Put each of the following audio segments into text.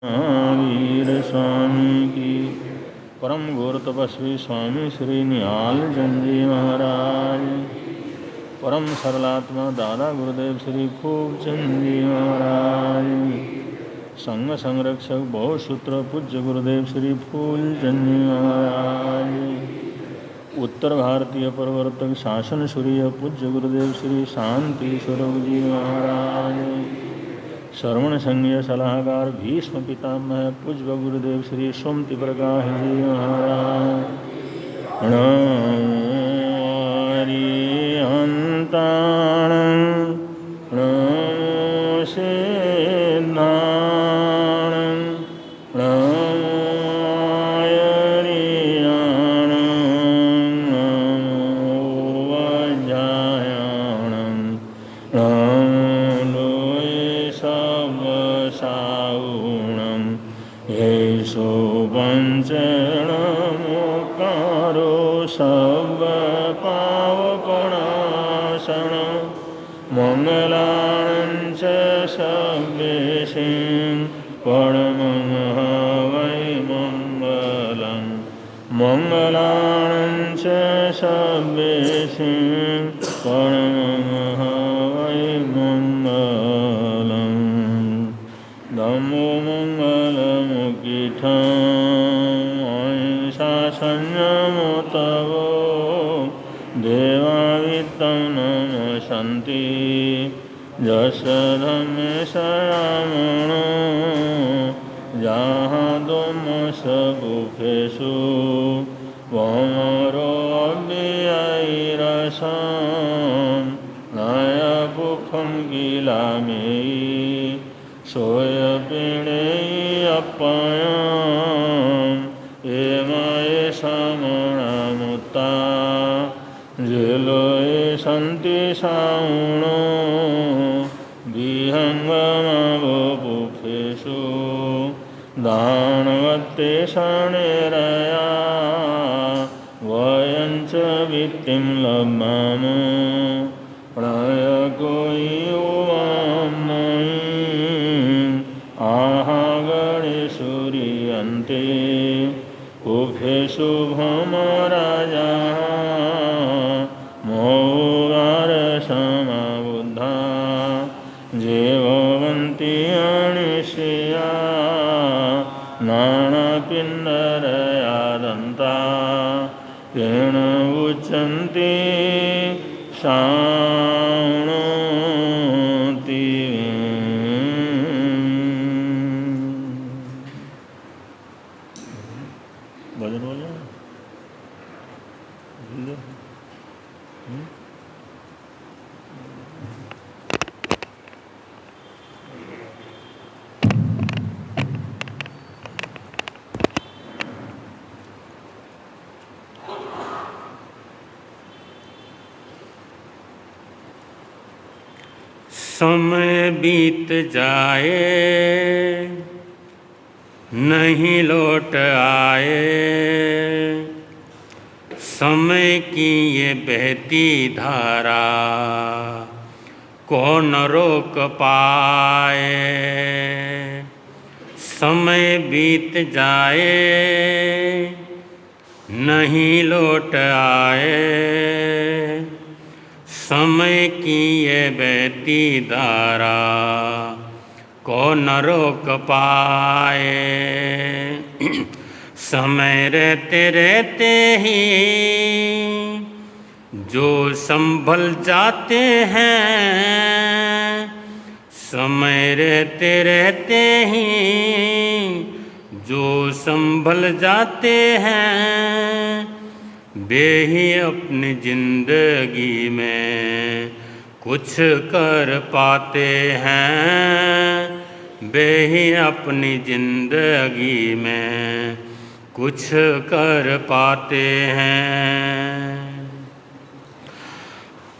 वीर स्वामी की। परम गौर तपस्वी स्वामी श्री निहाल चंद जी महाराज, परम सरलात्मा दादा गुरुदेव श्री खूबचंद जी महाराज, संघ संरक्षक बहुसूत्र पूज्य गुरुदेव श्री फूलचंद जी महाराज, उत्तर भारतीय प्रवर्तक शासन सूर्य पूज्य गुरुदेव श्री शांति स्वरूप जी महाराज, श्रवण संघीय सलाहकार भीष्म पितामह पूज्य गुरुदेव श्री सोमति प्रकाश जी महाराज, नमो हरिहंताण, नमो सिद्धाण, नमो हरियाण, नमो वज्रायण, नमो सावूणं येषु पञ्चणमुकारो सर्वपावपणाशनं मङ्गलानं च सर्वेषां परमं वै मङ्गलं, मङ्गलानं च सर्वेषां परमं वै मङ्गलम्। नमो मंगलमुखितं अहिंसा संयमो तव देवावितं नमसन्ति जसधर्मशयामणो जहादोमसगुफेषु वमरो अव्ययैरसं नयपुखं किलामेयि सोयपिणेयप्पयम् एमये समणमुत्ता जेलोये सन्ति साउणो विहङ्गमवपुफेषु दानवत्ते शणैरया वयं च वित्तिं लब्धाम प्रयको गणेशूरियन्ते कुफेषु भौमराजाः मोगारसमाबुद्धा जेवन्ति अनिशया नानापिण्डरया तेन उच्यन्ते शाणोति। भजन बोल समय बीत जाए नहीं लौट आए, समय की ये बहती धारा कौन रोक पाए। समय बीत जाए नहीं लौट आए, समय की ये बहती धारा कौन रोक पाए। समय रहते रहते ही जो संभल जाते हैं, समय रहते रहते ही जो संभल जाते हैं, वे ही अपनी जिंदगी में कुछ कर पाते हैं। वे ही अपनी जिंदगी में कुछ कर पाते हैं।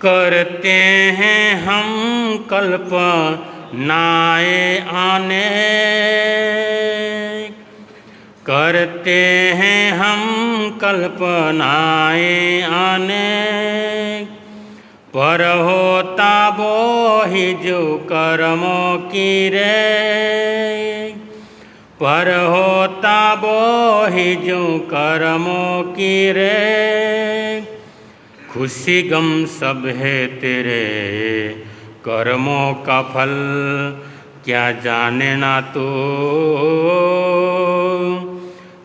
करते हैं हम कल्पनाएं आने, करते हैं हम कल्पनाएं आने, पर होता वो ही जो कर्मों की रे, पर होता वो ही जो कर्मों की रे, खुशी गम सब है तेरे कर्मों का फल, क्या जाने ना तो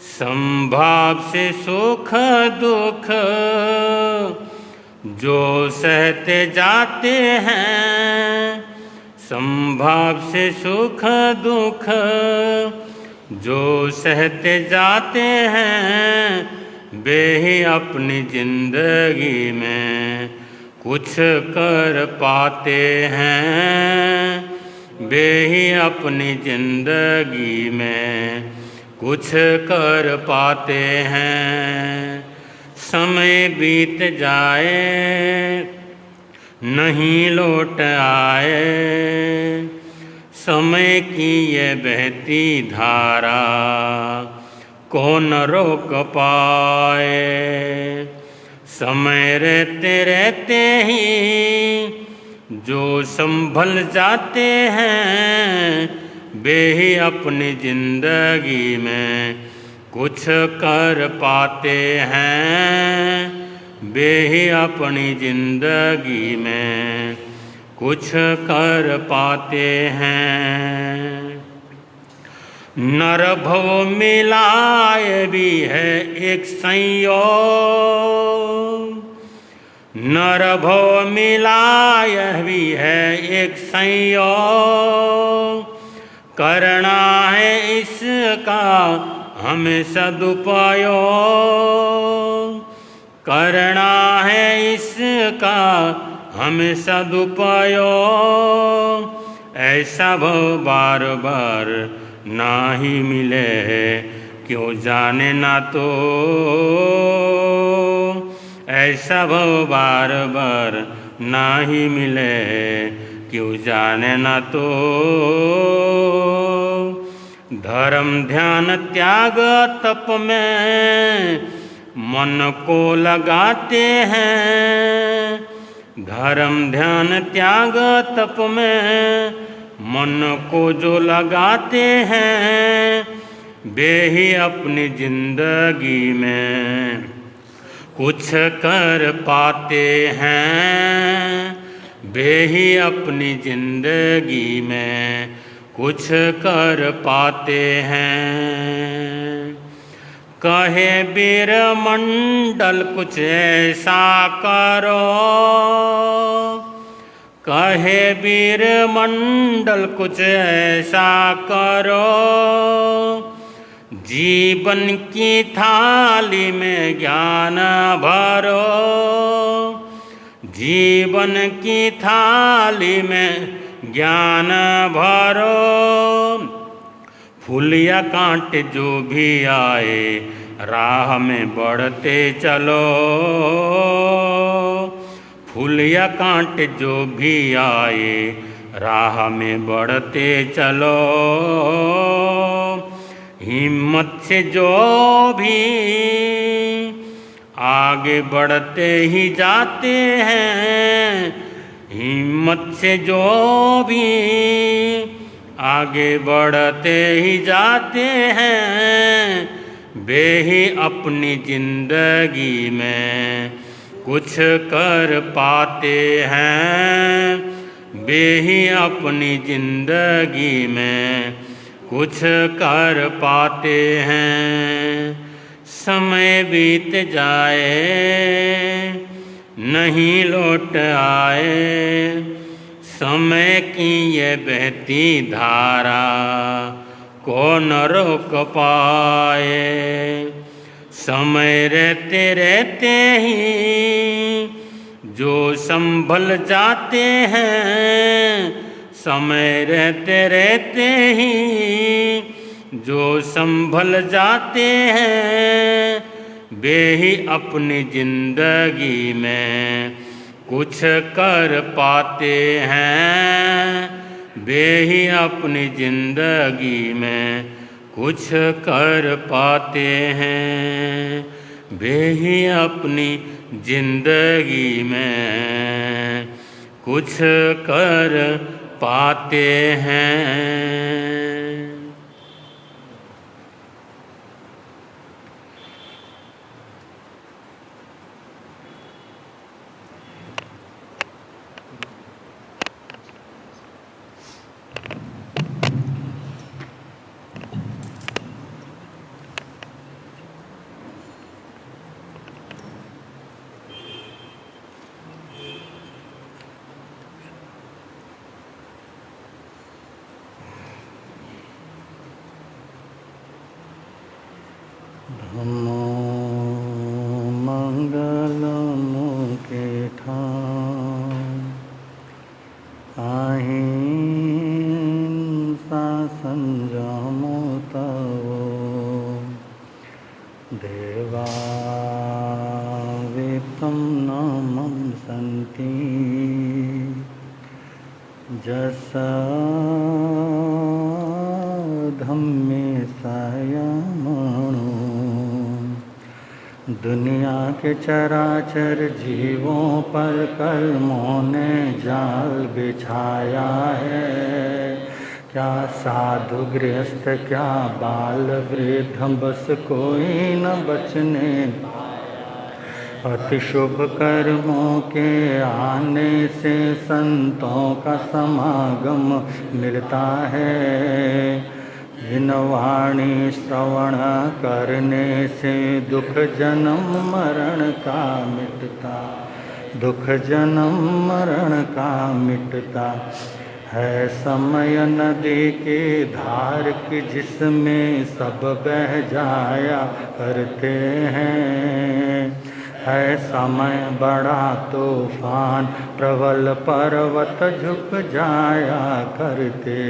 संभाव से सुख दुख जो सहते जाते हैं, संभाव से सुख दुख जो सहते जाते हैं, वे ही अपनी जिंदगी में कुछ कर पाते हैं, वे ही अपनी जिंदगी में कुछ कर पाते हैं। समय बीत जाए नहीं लौट आए, समय की ये बहती धारा कौन रोक पाए। समय रहते रहते ही जो संभल जाते हैं, वे ही अपनी जिंदगी में कुछ कर पाते हैं, वे ही अपनी जिंदगी में कुछ कर पाते हैं। नर भव मिलाए भी है एक संयोग, नर भव मिलाए भी है एक संयोग, करना है इसका हमें सदुपयोग, करना है इसका हमें सदुपयोग। ऐसा भव बार बार ना ही मिले क्यों जाने ना तो, ऐसा भव बार बार ना ही मिले क्यों जाने ना तो। धर्म ध्यान त्याग तप में मन को लगाते हैं, धर्म ध्यान त्याग तप में मन को जो लगाते हैं, वे ही अपनी जिंदगी में कुछ कर पाते हैं, वे ही अपनी जिंदगी में कुछ कर पाते हैं। कहे बीर मंडल कुछ ऐसा करो, कहे बीर मंडल कुछ ऐसा करो, जीवन की थाली में ज्ञान भरो, जीवन की थाली में ज्ञान भरो। फूल या कांटे जो भी आए राह में बढ़ते चलो, फूल या कांटे जो भी आए राह में बढ़ते चलो। हिम्मत से जो भी आगे बढ़ते ही जाते हैं, हिम्मत से जो भी आगे बढ़ते ही जाते हैं, वे ही अपनी जिंदगी में कुछ कर पाते हैं, वे ही अपनी जिंदगी में कुछ कर पाते हैं। समय बीत जाए नहीं लौट आए, समय की ये बहती धारा कौन रोक पाए। समय रहते रहते ही जो संभल जाते हैं, समय रहते रहते ही जो संभल जाते हैं, वे ही अपनी जिंदगी में कुछ कर पाते हैं, वे ही अपनी जिंदगी में कुछ कर पाते हैं, वे ही अपनी जिंदगी में कुछ कर पाते हैं। धम्मो मंगल मुके ठाम अहिंसा संयमो तवो देवा वित्तं नमं सन्ति जस धम्मे संयमणो दुनिया के चराचर जीवों पर कर्मों ने जाल बिछाया है। क्या साधु गृहस्थ क्या बाल वृद्ध बस कोई न बचने अति शुभ कर्मों के आने से संतों का समागम मिलता है। इन वाणी श्रवण करने से दुख जन्म मरण का मिटता मिटता है। समय नदी की धार की जिसमें सब बह जाया करते हैं। है समय बड़ा तूफान प्रबल पर्वत झुक जाया करते।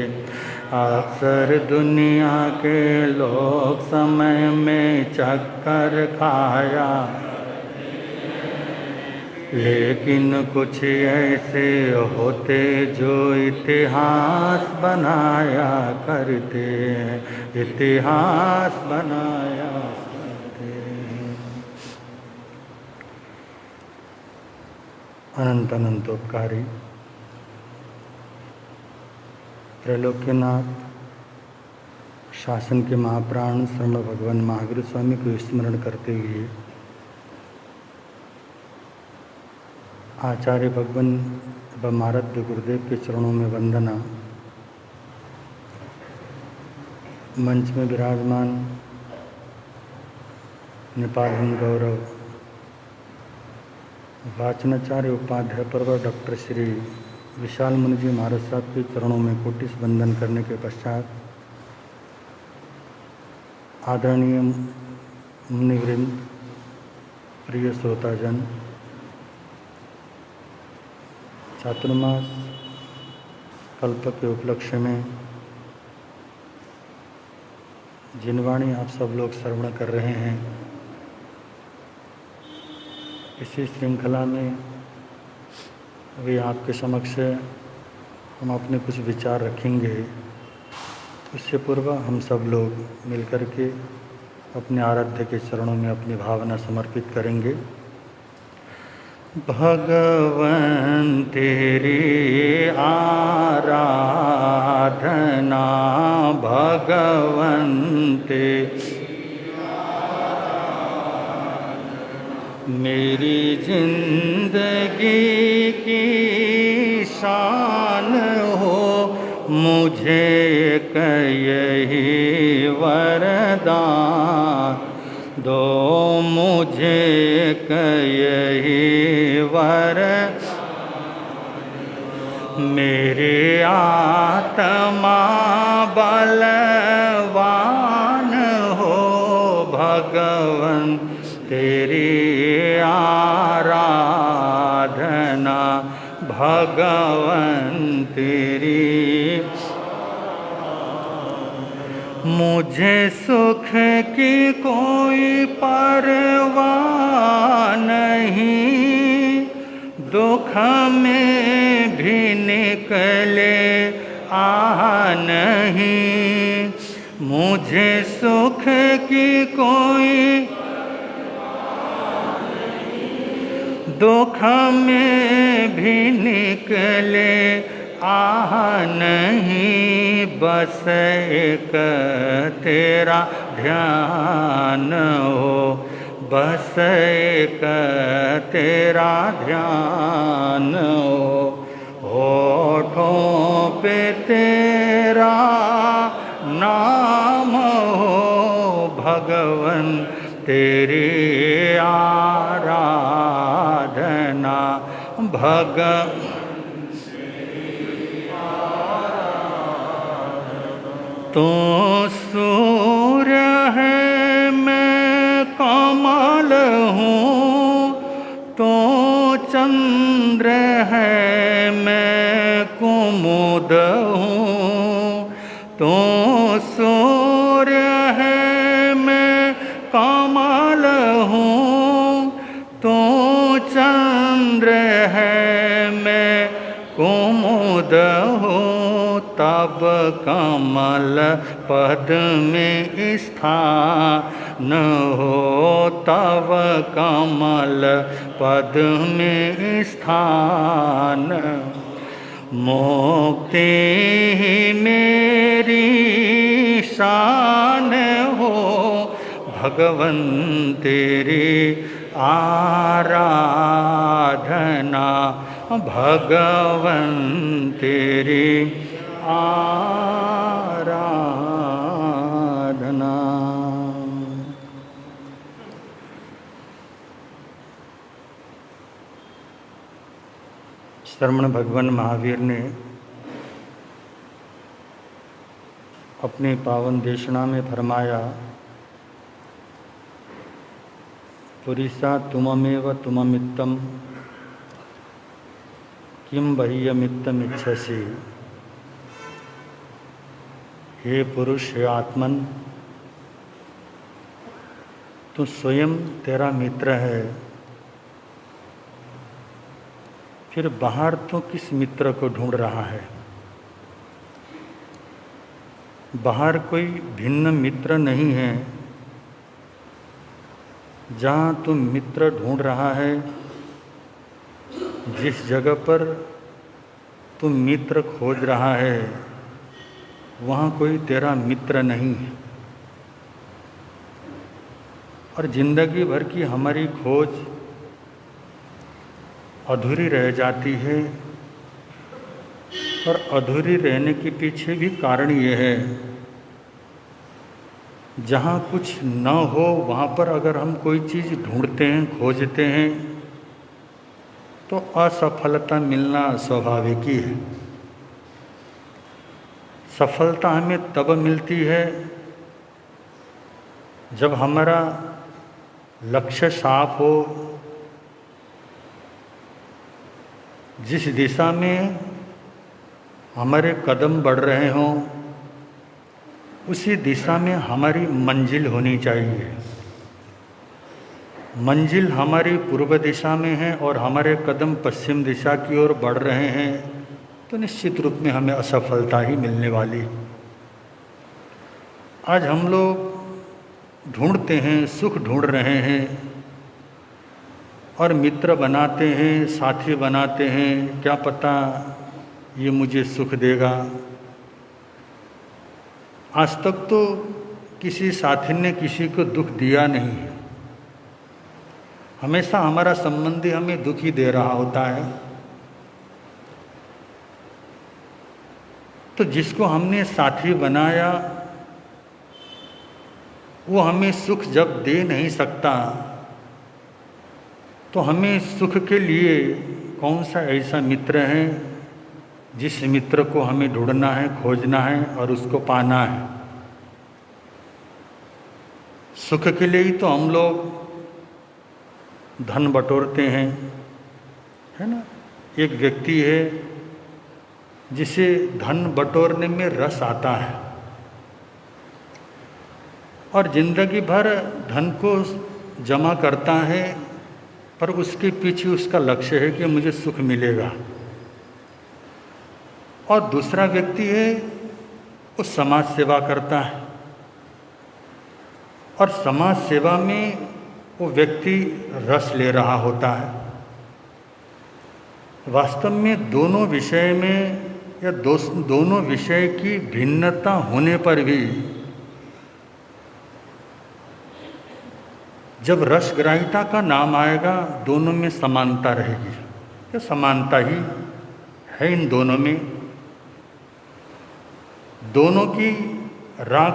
अक्सर दुनिया के लोग समय में चक्कर खाया, लेकिन कुछ ऐसे होते जो इतिहास बनाया करते हैं। इतिहास बनाया करते हैं। अनंत अनंतोपकारी त्रैलोक्यनाथ शासन के महाप्राण शरण भगवान महावीर स्वामी को स्मरण करते हुए आचार्य भगवान एवं आराध्य गुरुदेव के चरणों में वंदना। मंच में विराजमान नेपाल हिंद गौरव वाचनाचार्य उपाध्याय पर्व डॉक्टर श्री विशाल मुनि जी महाराज साहब के चरणों में कोटि से वंदन करने के पश्चात आदरणीय मुनिवृंद, प्रिय श्रोताजन, चातुर्मास कल्प के उपलक्ष्य में जिन वाणी आप सब लोग श्रवण कर रहे हैं, इसी श्रृंखला में अभी आपके समक्ष हम अपने कुछ विचार रखेंगे। इससे पूर्व हम सब लोग मिलकर के अपने आराध्य के चरणों में अपनी भावना समर्पित करेंगे। भगवन तेरी आराधना, भगवन मेरी जिंदगी की शान हो, मुझे एक यही वरदान दो, मुझे एक यही मेरी आत्मा बलवान हो, भगवन तेरी आराधना, भगवन तेरी। मुझे सुख की कोई परवाह नहीं, दुख में भी निकले नहीं। मुझे सुख की कोई दुख में भी निकले नहीं, बस एक तेरा ध्यान हो, बस एक तेरा ध्यान हो। होठों पे तेरा नाम हो, भगवन तेरी आराधना, तो सूर्य है मैं चंद्र है मैं कुमुद हूँ, तू सूर्य है मैं कमल हूँ, तू चंद्र है मैं कुमुद हूँ, तब कमल पद में स्थान हो, तब कमल पद में स्थान। मुक्ति ही मेरी शान हो, भगवन तेरी आराधना, भगवन तेरी आराधना। श्रमण भगवान महावीर ने अपनी पावन देशना में फरमाया, पुरीसा तुममेव तुममित्तम किम बह्यमित्तम इच्छसि। हे पुरुष, हे आत्मन, तू स्वयं तेरा मित्र है, फिर बाहर तो किस मित्र को ढूंढ रहा है। बाहर कोई भिन्न मित्र नहीं है। जहाँ तुम मित्र ढूंढ रहा है, जिस जगह पर तुम मित्र खोज रहा है, वहाँ कोई तेरा मित्र नहीं है। और जिंदगी भर की हमारी खोज अधूरी रह जाती है। और अधूरी रहने के पीछे भी कारण ये है, जहाँ कुछ न हो वहाँ पर अगर हम कोई चीज़ ढूंढते हैं, खोजते हैं, तो असफलता मिलना स्वाभाविक ही है। सफलता हमें तब मिलती है जब हमारा लक्ष्य साफ हो, जिस दिशा में हमारे कदम बढ़ रहे हों, उसी दिशा में हमारी मंजिल होनी चाहिए। मंजिल हमारी पूर्व दिशा में है और हमारे कदम पश्चिम दिशा की ओर बढ़ रहे हैं, तो निश्चित रूप में हमें असफलता ही मिलने वाली। आज हम लोग ढूंढते हैं, सुख ढूंढ रहे हैं और मित्र बनाते हैं, साथी बनाते हैं, क्या पता ये मुझे सुख देगा। आज तक तो किसी साथी ने किसी को दुख दिया नहीं है। हमेशा हमारा संबंधी हमें दुख ही दे रहा होता है। तो जिसको हमने साथी बनाया, वो हमें सुख जब दे नहीं सकता, तो हमें सुख के लिए कौन सा ऐसा मित्र है जिस मित्र को हमें ढूंढना है, खोजना है और उसको पाना है। सुख के लिए ही तो हम लोग धन बटोरते हैं, है ना। एक व्यक्ति है जिसे धन बटोरने में रस आता है और जिंदगी भर धन को जमा करता है, पर उसके पीछे उसका लक्ष्य है कि मुझे सुख मिलेगा। और दूसरा व्यक्ति है वो समाज सेवा करता है और समाज सेवा में वो व्यक्ति रस ले रहा होता है। वास्तव में दोनों विषय में या दोनों विषय की भिन्नता होने पर भी जब रसग्राहिता का नाम आएगा, दोनों में समानता रहेगी। या समानता ही है इन दोनों में। दोनों की राग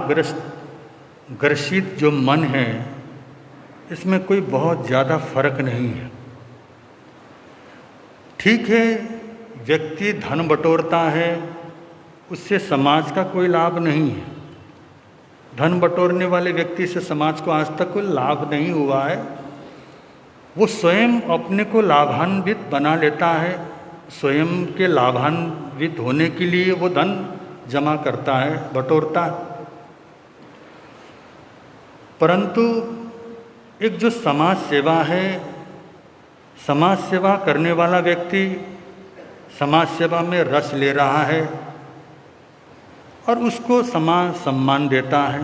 ग्रसित जो मन है, इसमें कोई बहुत ज़्यादा फर्क नहीं है। ठीक है, व्यक्ति धन बटोरता है, उससे समाज का कोई लाभ नहीं है। धन बटोरने वाले व्यक्ति से समाज को आज तक कोई लाभ नहीं हुआ है। वो स्वयं अपने को लाभान्वित बना लेता है, स्वयं के लाभान्वित होने के लिए वो धन जमा करता है, बटोरता है। परंतु एक जो समाज सेवा है, समाज सेवा करने वाला व्यक्ति समाज सेवा में रस ले रहा है और उसको समाज सम्मान देता है,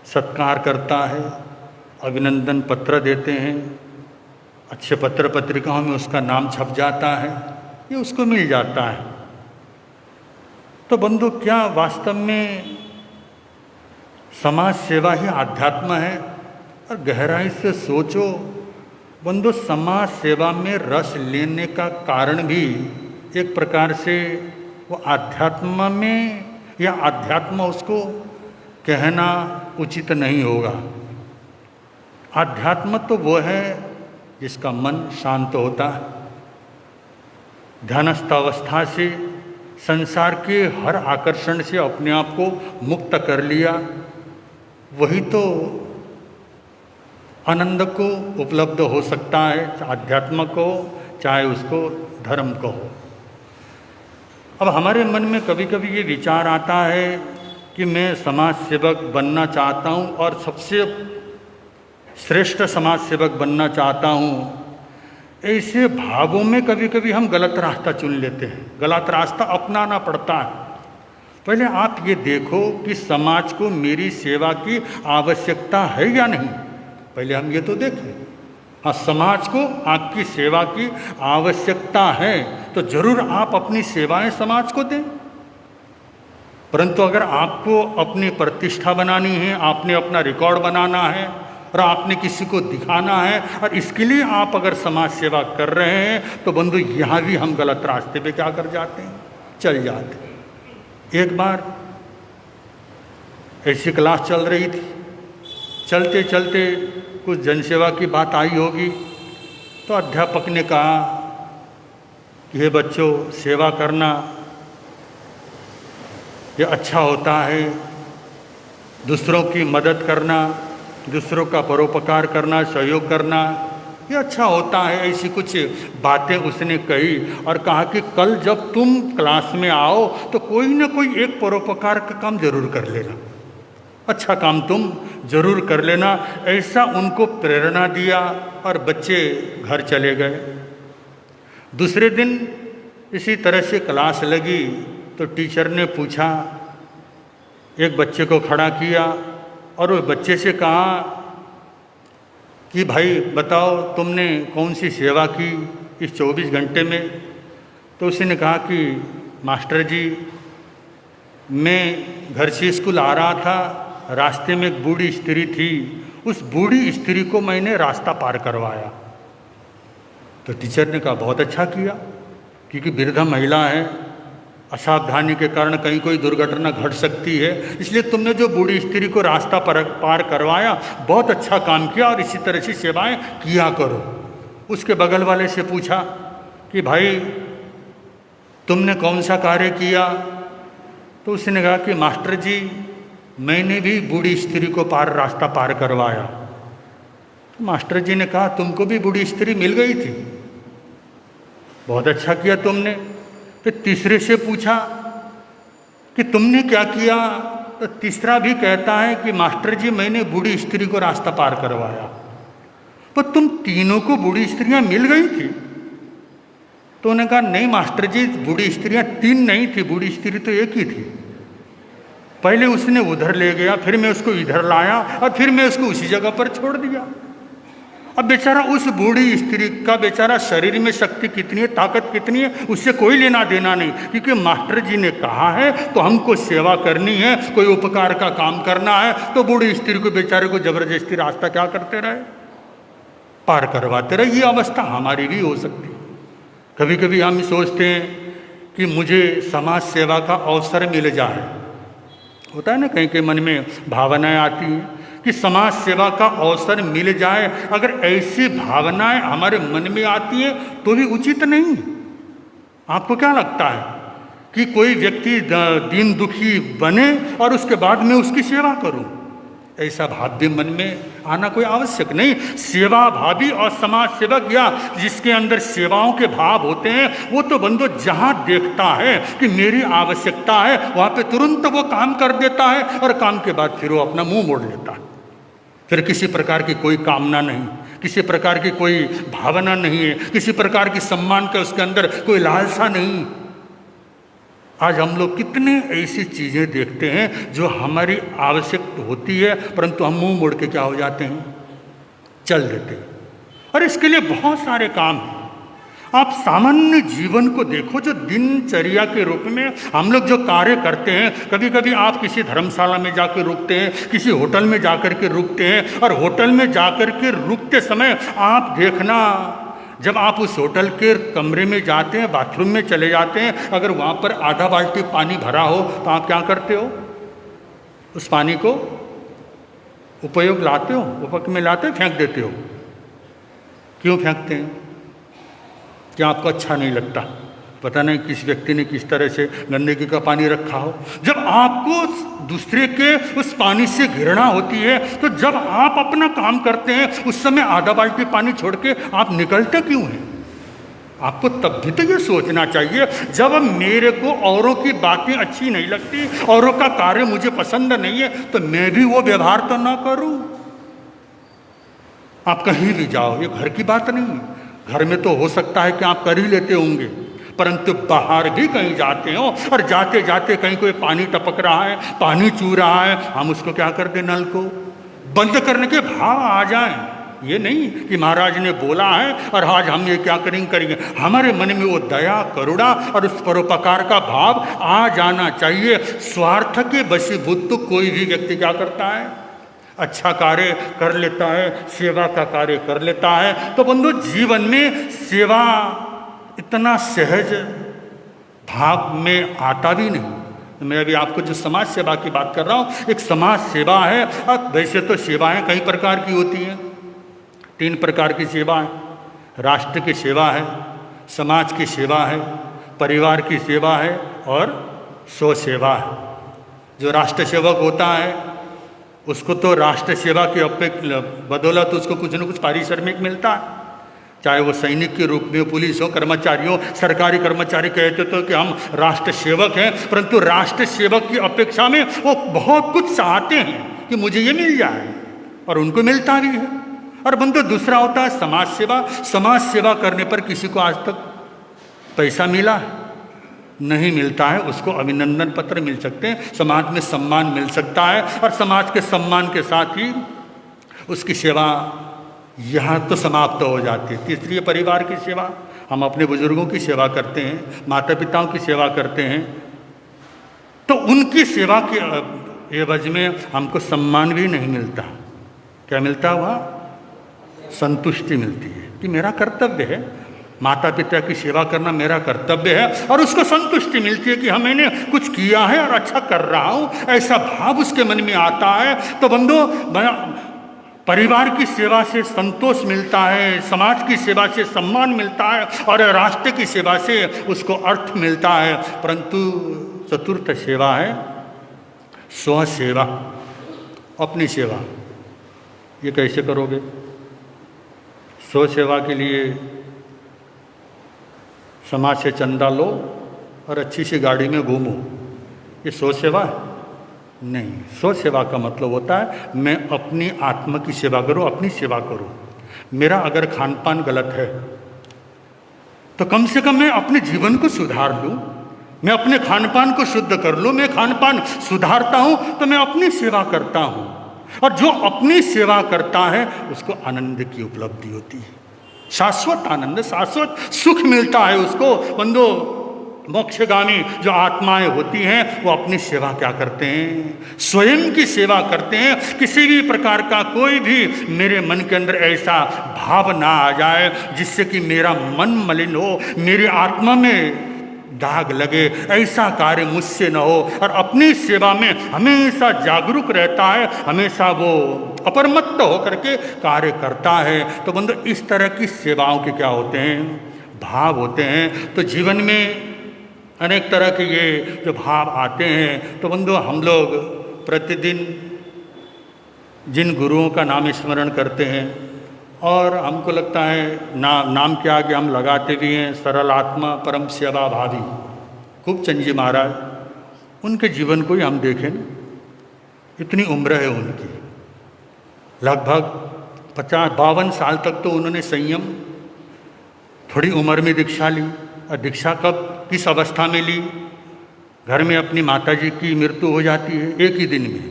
सत्कार करता है, अभिनंदन पत्र देते हैं, अच्छे पत्र पत्रिकाओं में उसका नाम छप जाता है, ये उसको मिल जाता है। तो बंधु, क्या वास्तव में समाज सेवा ही आध्यात्म है? और गहराई से सोचो बंधु, समाज सेवा में रस लेने का कारण भी एक प्रकार से वो आध्यात्म में, या अध्यात्म उसको कहना उचित नहीं होगा। आध्यात्म तो वो है जिसका मन शांत होता है, ध्यानस्थ अवस्था से संसार के हर आकर्षण से अपने आप को मुक्त कर लिया, वही तो आनंद को उपलब्ध हो सकता है, आध्यात्म को, चाहे उसको धर्म को हो। अब हमारे मन में कभी कभी ये विचार आता है कि मैं समाज सेवक बनना चाहता हूँ और सबसे श्रेष्ठ समाज सेवक बनना चाहता हूँ। ऐसे भावों में कभी कभी हम गलत रास्ता चुन लेते हैं, गलत रास्ता अपनाना पड़ता है। पहले आप ये देखो कि समाज को मेरी सेवा की आवश्यकता है या नहीं, पहले हम ये तो देखें। हाँ, समाज को आपकी सेवा की आवश्यकता है तो जरूर आप अपनी सेवाएं समाज को दें। परंतु अगर आपको अपनी प्रतिष्ठा बनानी है, आपने अपना रिकॉर्ड बनाना है और आपने किसी को दिखाना है और इसके लिए आप अगर समाज सेवा कर रहे हैं तो बंधु, यहाँ भी हम गलत रास्ते पे क्या कर जाते हैं, चल जाते हैं। एक बार ऐसी क्लास चल रही थी, चलते चलते कुछ जनसेवा की बात आई होगी, तो अध्यापक ने कहा कि हे बच्चों, सेवा करना ये अच्छा होता है, दूसरों की मदद करना, दूसरों का परोपकार करना, सहयोग करना ये अच्छा होता है। ऐसी कुछ बातें उसने कही और कहा कि कल जब तुम क्लास में आओ तो कोई ना कोई एक परोपकार का काम जरूर कर लेना, अच्छा काम तुम जरूर कर लेना। ऐसा उनको प्रेरणा दिया और बच्चे घर चले गए। दूसरे दिन इसी तरह से क्लास लगी तो टीचर ने पूछा, एक बच्चे को खड़ा किया और उस बच्चे से कहा कि भाई बताओ तुमने कौन सी सेवा की इस 24 घंटे में? तो उसने कहा कि मास्टर जी, मैं घर से स्कूल आ रहा था, रास्ते में एक बूढ़ी स्त्री थी, उस बूढ़ी स्त्री को मैंने रास्ता पार करवाया। तो टीचर ने कहा बहुत अच्छा किया, क्योंकि वृद्ध महिला है, असावधानी के कारण कहीं कोई दुर्घटना घट सकती है, इसलिए तुमने जो बूढ़ी स्त्री को रास्ता पार करवाया बहुत अच्छा काम किया और इसी तरह से सेवाएं किया करो। उसके बगल वाले से पूछा कि भाई तुमने कौन सा कार्य किया? तो उसने कहा कि मास्टर जी, मैंने भी बूढ़ी स्त्री को रास्ता पार करवाया। तो मास्टर जी ने कहा तुमको भी बूढ़ी स्त्री मिल गई थी, बहुत अच्छा किया तुमने। फिर तीसरे से पूछा कि तुमने क्या किया? तो तीसरा भी कहता है कि मास्टर जी, मैंने बूढ़ी स्त्री को रास्ता पार करवाया। पर तुम तीनों को बूढ़ी स्त्रियां मिल गई थी? तो उन्होंने कहा नहीं मास्टर जी, बूढ़ी स्त्रियां 3 नहीं थी, बूढ़ी स्त्री तो एक ही थी। पहले उसने उधर ले गया, फिर मैं उसको इधर लाया और फिर मैं उसको उसी जगह पर छोड़ दिया। अब बेचारा उस बूढ़ी स्त्री का बेचारा शरीर में शक्ति कितनी है, ताकत कितनी है, उससे कोई लेना देना नहीं, क्योंकि मास्टर जी ने कहा है तो हमको सेवा करनी है, कोई उपकार का काम करना है। तो बूढ़ी स्त्री को बेचारे को जबरदस्ती रास्ता क्या करते रहे, पार करवाते रहे। ये अवस्था हमारी भी हो सकती है। कभी कभी हम सोचते हैं कि मुझे समाज सेवा का अवसर मिल जाए, होता है ना, कहीं कहीं मन में भावनाएं आती हैं कि समाज सेवा का अवसर मिल जाए। अगर ऐसी भावनाएं हमारे मन में आती है तो भी उचित नहीं। आपको क्या लगता है कि कोई व्यक्ति दीन दुखी बने और उसके बाद में उसकी सेवा करूं? ऐसा भाव भी मन में आना कोई आवश्यक नहीं। सेवा भावी और समाज सेवक या जिसके अंदर सेवाओं के भाव होते हैं, वो तो बंदो जहाँ देखता है कि मेरी आवश्यकता है, वहाँ पे तुरंत वो काम कर देता है और काम के बाद फिर वो अपना मुंह मोड़ लेता है। फिर किसी प्रकार की कोई कामना नहीं, किसी प्रकार की कोई भावना नहीं है, किसी प्रकार की सम्मान का उसके अंदर कोई लालसा नहीं। आज हम लोग कितने ऐसी चीज़ें देखते हैं जो हमारी आवश्यक होती है, परंतु हम मुंह मोड़ के क्या हो जाते हैं, चल देते हैं। और इसके लिए बहुत सारे काम हैं। आप सामान्य जीवन को देखो, जो दिनचर्या के रूप में हम लोग जो कार्य करते हैं। कभी कभी आप किसी धर्मशाला में जाकर रुकते हैं, किसी होटल में जाकर के रुकते हैं, और होटल में जाकर के रुकते समय आप देखना, जब आप उस होटल के कमरे में जाते हैं, बाथरूम में चले जाते हैं, अगर वहाँ पर आधा बाल्टी पानी भरा हो तो आप क्या करते हो, उस पानी को उपयोग लाते हो, उपयोग में लाते हो, फेंक देते हो। क्यों फेंकते हैं? क्या आपको अच्छा नहीं लगता? पता नहीं किस व्यक्ति ने किस तरह से गंदगी का पानी रखा हो। जब आपको दूसरे के उस पानी से घृणा होती है, तो जब आप अपना काम करते हैं उस समय आधा बाल्टी पानी छोड़ के आप निकलते क्यों हैं? आपको तब भी तो ये सोचना चाहिए, जब मेरे को औरों की बातें अच्छी नहीं लगती, औरों का कार्य मुझे पसंद नहीं है, तो मैं भी वो व्यवहार तो ना करूं। आप कहीं भी जाओ, ये घर की बात नहीं है। घर में तो हो सकता है कि आप कर ही लेते होंगे, परंतु बाहर भी कहीं जाते हो और जाते जाते कहीं कोई पानी टपक रहा है, पानी चू रहा है, हम उसको क्या कर दें, नल को बंद करने के भाव आ जाएं। ये नहीं कि महाराज ने बोला है और आज हम ये क्या करेंगे। हमारे मन में वो दया, करुणा और उस परोपकार का भाव आ जाना चाहिए। स्वार्थ के वशीभूत तो कोई भी व्यक्ति क्या करता है, अच्छा कार्य कर लेता है, सेवा का कार्य कर लेता है। तो बंधु, जीवन में सेवा इतना सहज भाव में आता भी नहीं। मैं अभी आपको जो समाज सेवा की बात कर रहा हूँ, एक समाज सेवा है। अब वैसे तो सेवाएं कई प्रकार की होती हैं, 3 प्रकार की सेवा है। राष्ट्र की सेवा है, समाज की सेवा है, परिवार की सेवा है और स्व सेवा है। जो राष्ट्र सेवक होता है उसको तो राष्ट्र सेवा के बदौलत उसको कुछ न कुछ पारिश्रमिक मिलता है, चाहे वो सैनिक के रूप में, पुलिस हो, कर्मचारी हो। सरकारी कर्मचारी कहते तो कि हम राष्ट्र सेवक हैं, परंतु राष्ट्र सेवक की अपेक्षा में वो बहुत कुछ चाहते हैं कि मुझे ये मिल जाए, और उनको मिलता भी है। और बंधु, दूसरा होता है समाज सेवा। समाज सेवा करने पर किसी को आज तक पैसा मिला नहीं मिलता है, उसको अभिनंदन पत्र मिल सकते हैं, समाज में सम्मान मिल सकता है, और समाज के सम्मान के साथ ही उसकी सेवा यहाँ तो समाप्त हो जाती है। तीसरी है परिवार की सेवा। हम अपने बुजुर्गों की सेवा करते हैं, माता पिताओं की सेवा करते हैं, तो उनकी सेवा के एवज में हमको सम्मान भी नहीं मिलता। क्या मिलता है? वहाँ संतुष्टि मिलती है कि मेरा कर्तव्य है, माता पिता की सेवा करना मेरा कर्तव्य है, और उसको संतुष्टि मिलती है कि हाँ, मैंने कुछ किया है और अच्छा कर रहा हूँ, ऐसा भाव उसके मन में आता है। तो बंधु, परिवार की सेवा से संतोष मिलता है, समाज की सेवा से सम्मान मिलता है, और राष्ट्र की सेवा से उसको अर्थ मिलता है। परंतु चतुर्थ सेवा है स्व सेवा, अपनी सेवा। ये कैसे करोगे? स्व सेवा के लिए समाज से चंदा लो और अच्छी सी गाड़ी में घूमो, ये स्व सेवा है? नहीं। स्व सेवा का मतलब होता है मैं अपनी आत्मा की सेवा करूं, अपनी सेवा करूं। मेरा अगर खान पान गलत है तो कम से कम मैं अपने जीवन को सुधार लूं, मैं अपने खान पान को शुद्ध कर लूं। मैं खान पान सुधारता हूं तो मैं अपनी सेवा करता हूं, और जो अपनी सेवा करता है उसको आनंद की उपलब्धि होती है, शाश्वत आनंद, शाश्वत सुख मिलता है उसको। बंधु, मोक्षगामी जो आत्माएं होती हैं वो अपनी सेवा क्या करते हैं? स्वयं की सेवा करते हैं। किसी भी प्रकार का कोई भी मेरे मन के अंदर ऐसा भाव ना आ जाए जिससे कि मेरा मन मलिन हो, मेरी आत्मा में दाग लगे, ऐसा कार्य मुझसे न हो। और अपनी सेवा में हमेशा जागरूक रहता है, हमेशा वो अपरमत्त होकर के कार्य करता है। तो बंधु, इस तरह की सेवाओं के क्या होते हैं? भाव होते हैं। तो जीवन में अनेक तरह के ये जो भाव आते हैं, तो बंधु हम लोग प्रतिदिन जिन गुरुओं का नाम स्मरण करते हैं और हमको लगता है नाम के आगे हम लगाते भी हैं सरल आत्मा परम सेवा भावी खूबचंद जी महाराज, उनके जीवन को ही हम देखें, इतनी उम्र है उनकी, लगभग 52 साल तक तो उन्होंने संयम, थोड़ी उम्र में दीक्षा ली। और दीक्षा कब किस अवस्था में ली? घर में अपनी माताजी की मृत्यु हो जाती है एक ही दिन में,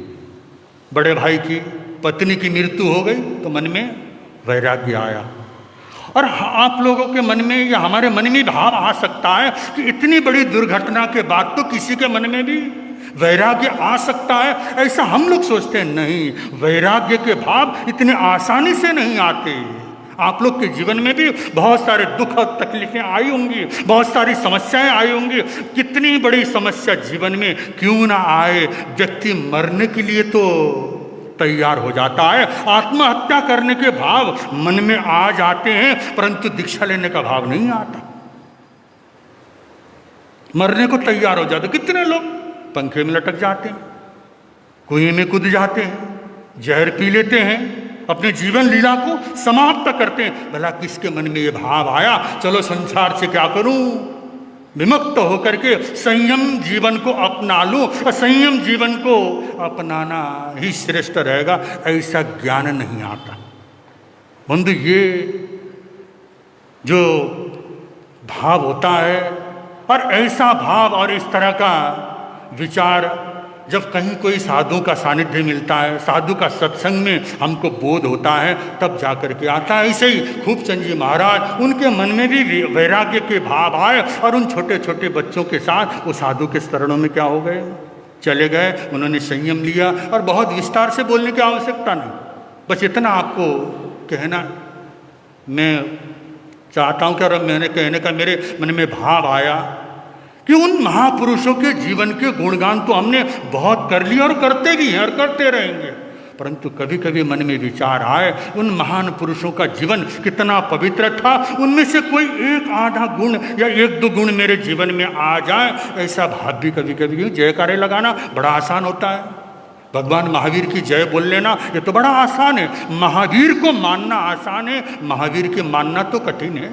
बड़े भाई की पत्नी की मृत्यु हो गई तो मन में वैराग्य आया। और आप लोगों के मन में या हमारे मन में भाव आ सकता है कि इतनी बड़ी दुर्घटना के बाद तो किसी के मन में भी वैराग्य आ सकता है, ऐसा हम लोग सोचते हैं। नहीं, वैराग्य के भाव इतने आसानी से नहीं आते। आप लोग के जीवन में भी बहुत सारे दुख और तकलीफें आई होंगी, बहुत सारी समस्याएं आई होंगी। कितनी बड़ी समस्या जीवन में क्यों ना आए, व्यक्ति मरने के लिए तो तैयार हो जाता है, आत्महत्या करने के भाव मन में आ जाते हैं, परंतु दीक्षा लेने का भाव नहीं आता। मरने को तैयार हो जाते, कितने लोग पंखे में लटक जाते हैं, कुएं में कूद जाते हैं, जहर पी लेते हैं, अपने जीवन लीला को समाप्त करते हैं। भला किसके मन में ये भाव आया, चलो संसार से क्या करूं, विमुक्त होकर के संयम जीवन को अपना लूं, और संयम जीवन को अपनाना ही श्रेष्ठ रहेगा, ऐसा ज्ञान नहीं आता। बंधु, ये जो भाव होता है, और ऐसा भाव और इस तरह का विचार जब कहीं कोई साधु का सानिध्य मिलता है, साधु का सत्संग में हमको बोध होता है, तब जाकर के आता है। ऐसे ही खूबचंद जी महाराज, उनके मन में भी वैराग्य के भाव आए, और उन छोटे छोटे बच्चों के साथ वो साधु के शरणों में क्या हो गए, चले गए। उन्होंने संयम लिया, और बहुत विस्तार से बोलने की आवश्यकता नहीं, बस इतना आपको कहना मैं चाहता हूँ कि, और मैंने कहने का मेरे मन में भाव आया कि उन महापुरुषों के जीवन के गुणगान तो हमने बहुत कर लिए और करते भी हैं और करते रहेंगे, परंतु कभी कभी मन में विचार आए उन महान पुरुषों का जीवन कितना पवित्र था, उनमें से कोई एक आधा गुण या एक दो गुण मेरे जीवन में आ जाए, ऐसा भाव भी कभी कभी। जयकारे लगाना बड़ा आसान होता है, भगवान महावीर की जय बोल लेना ये तो बड़ा आसान है, महावीर को मानना आसान है, महावीर के मानना तो कठिन है।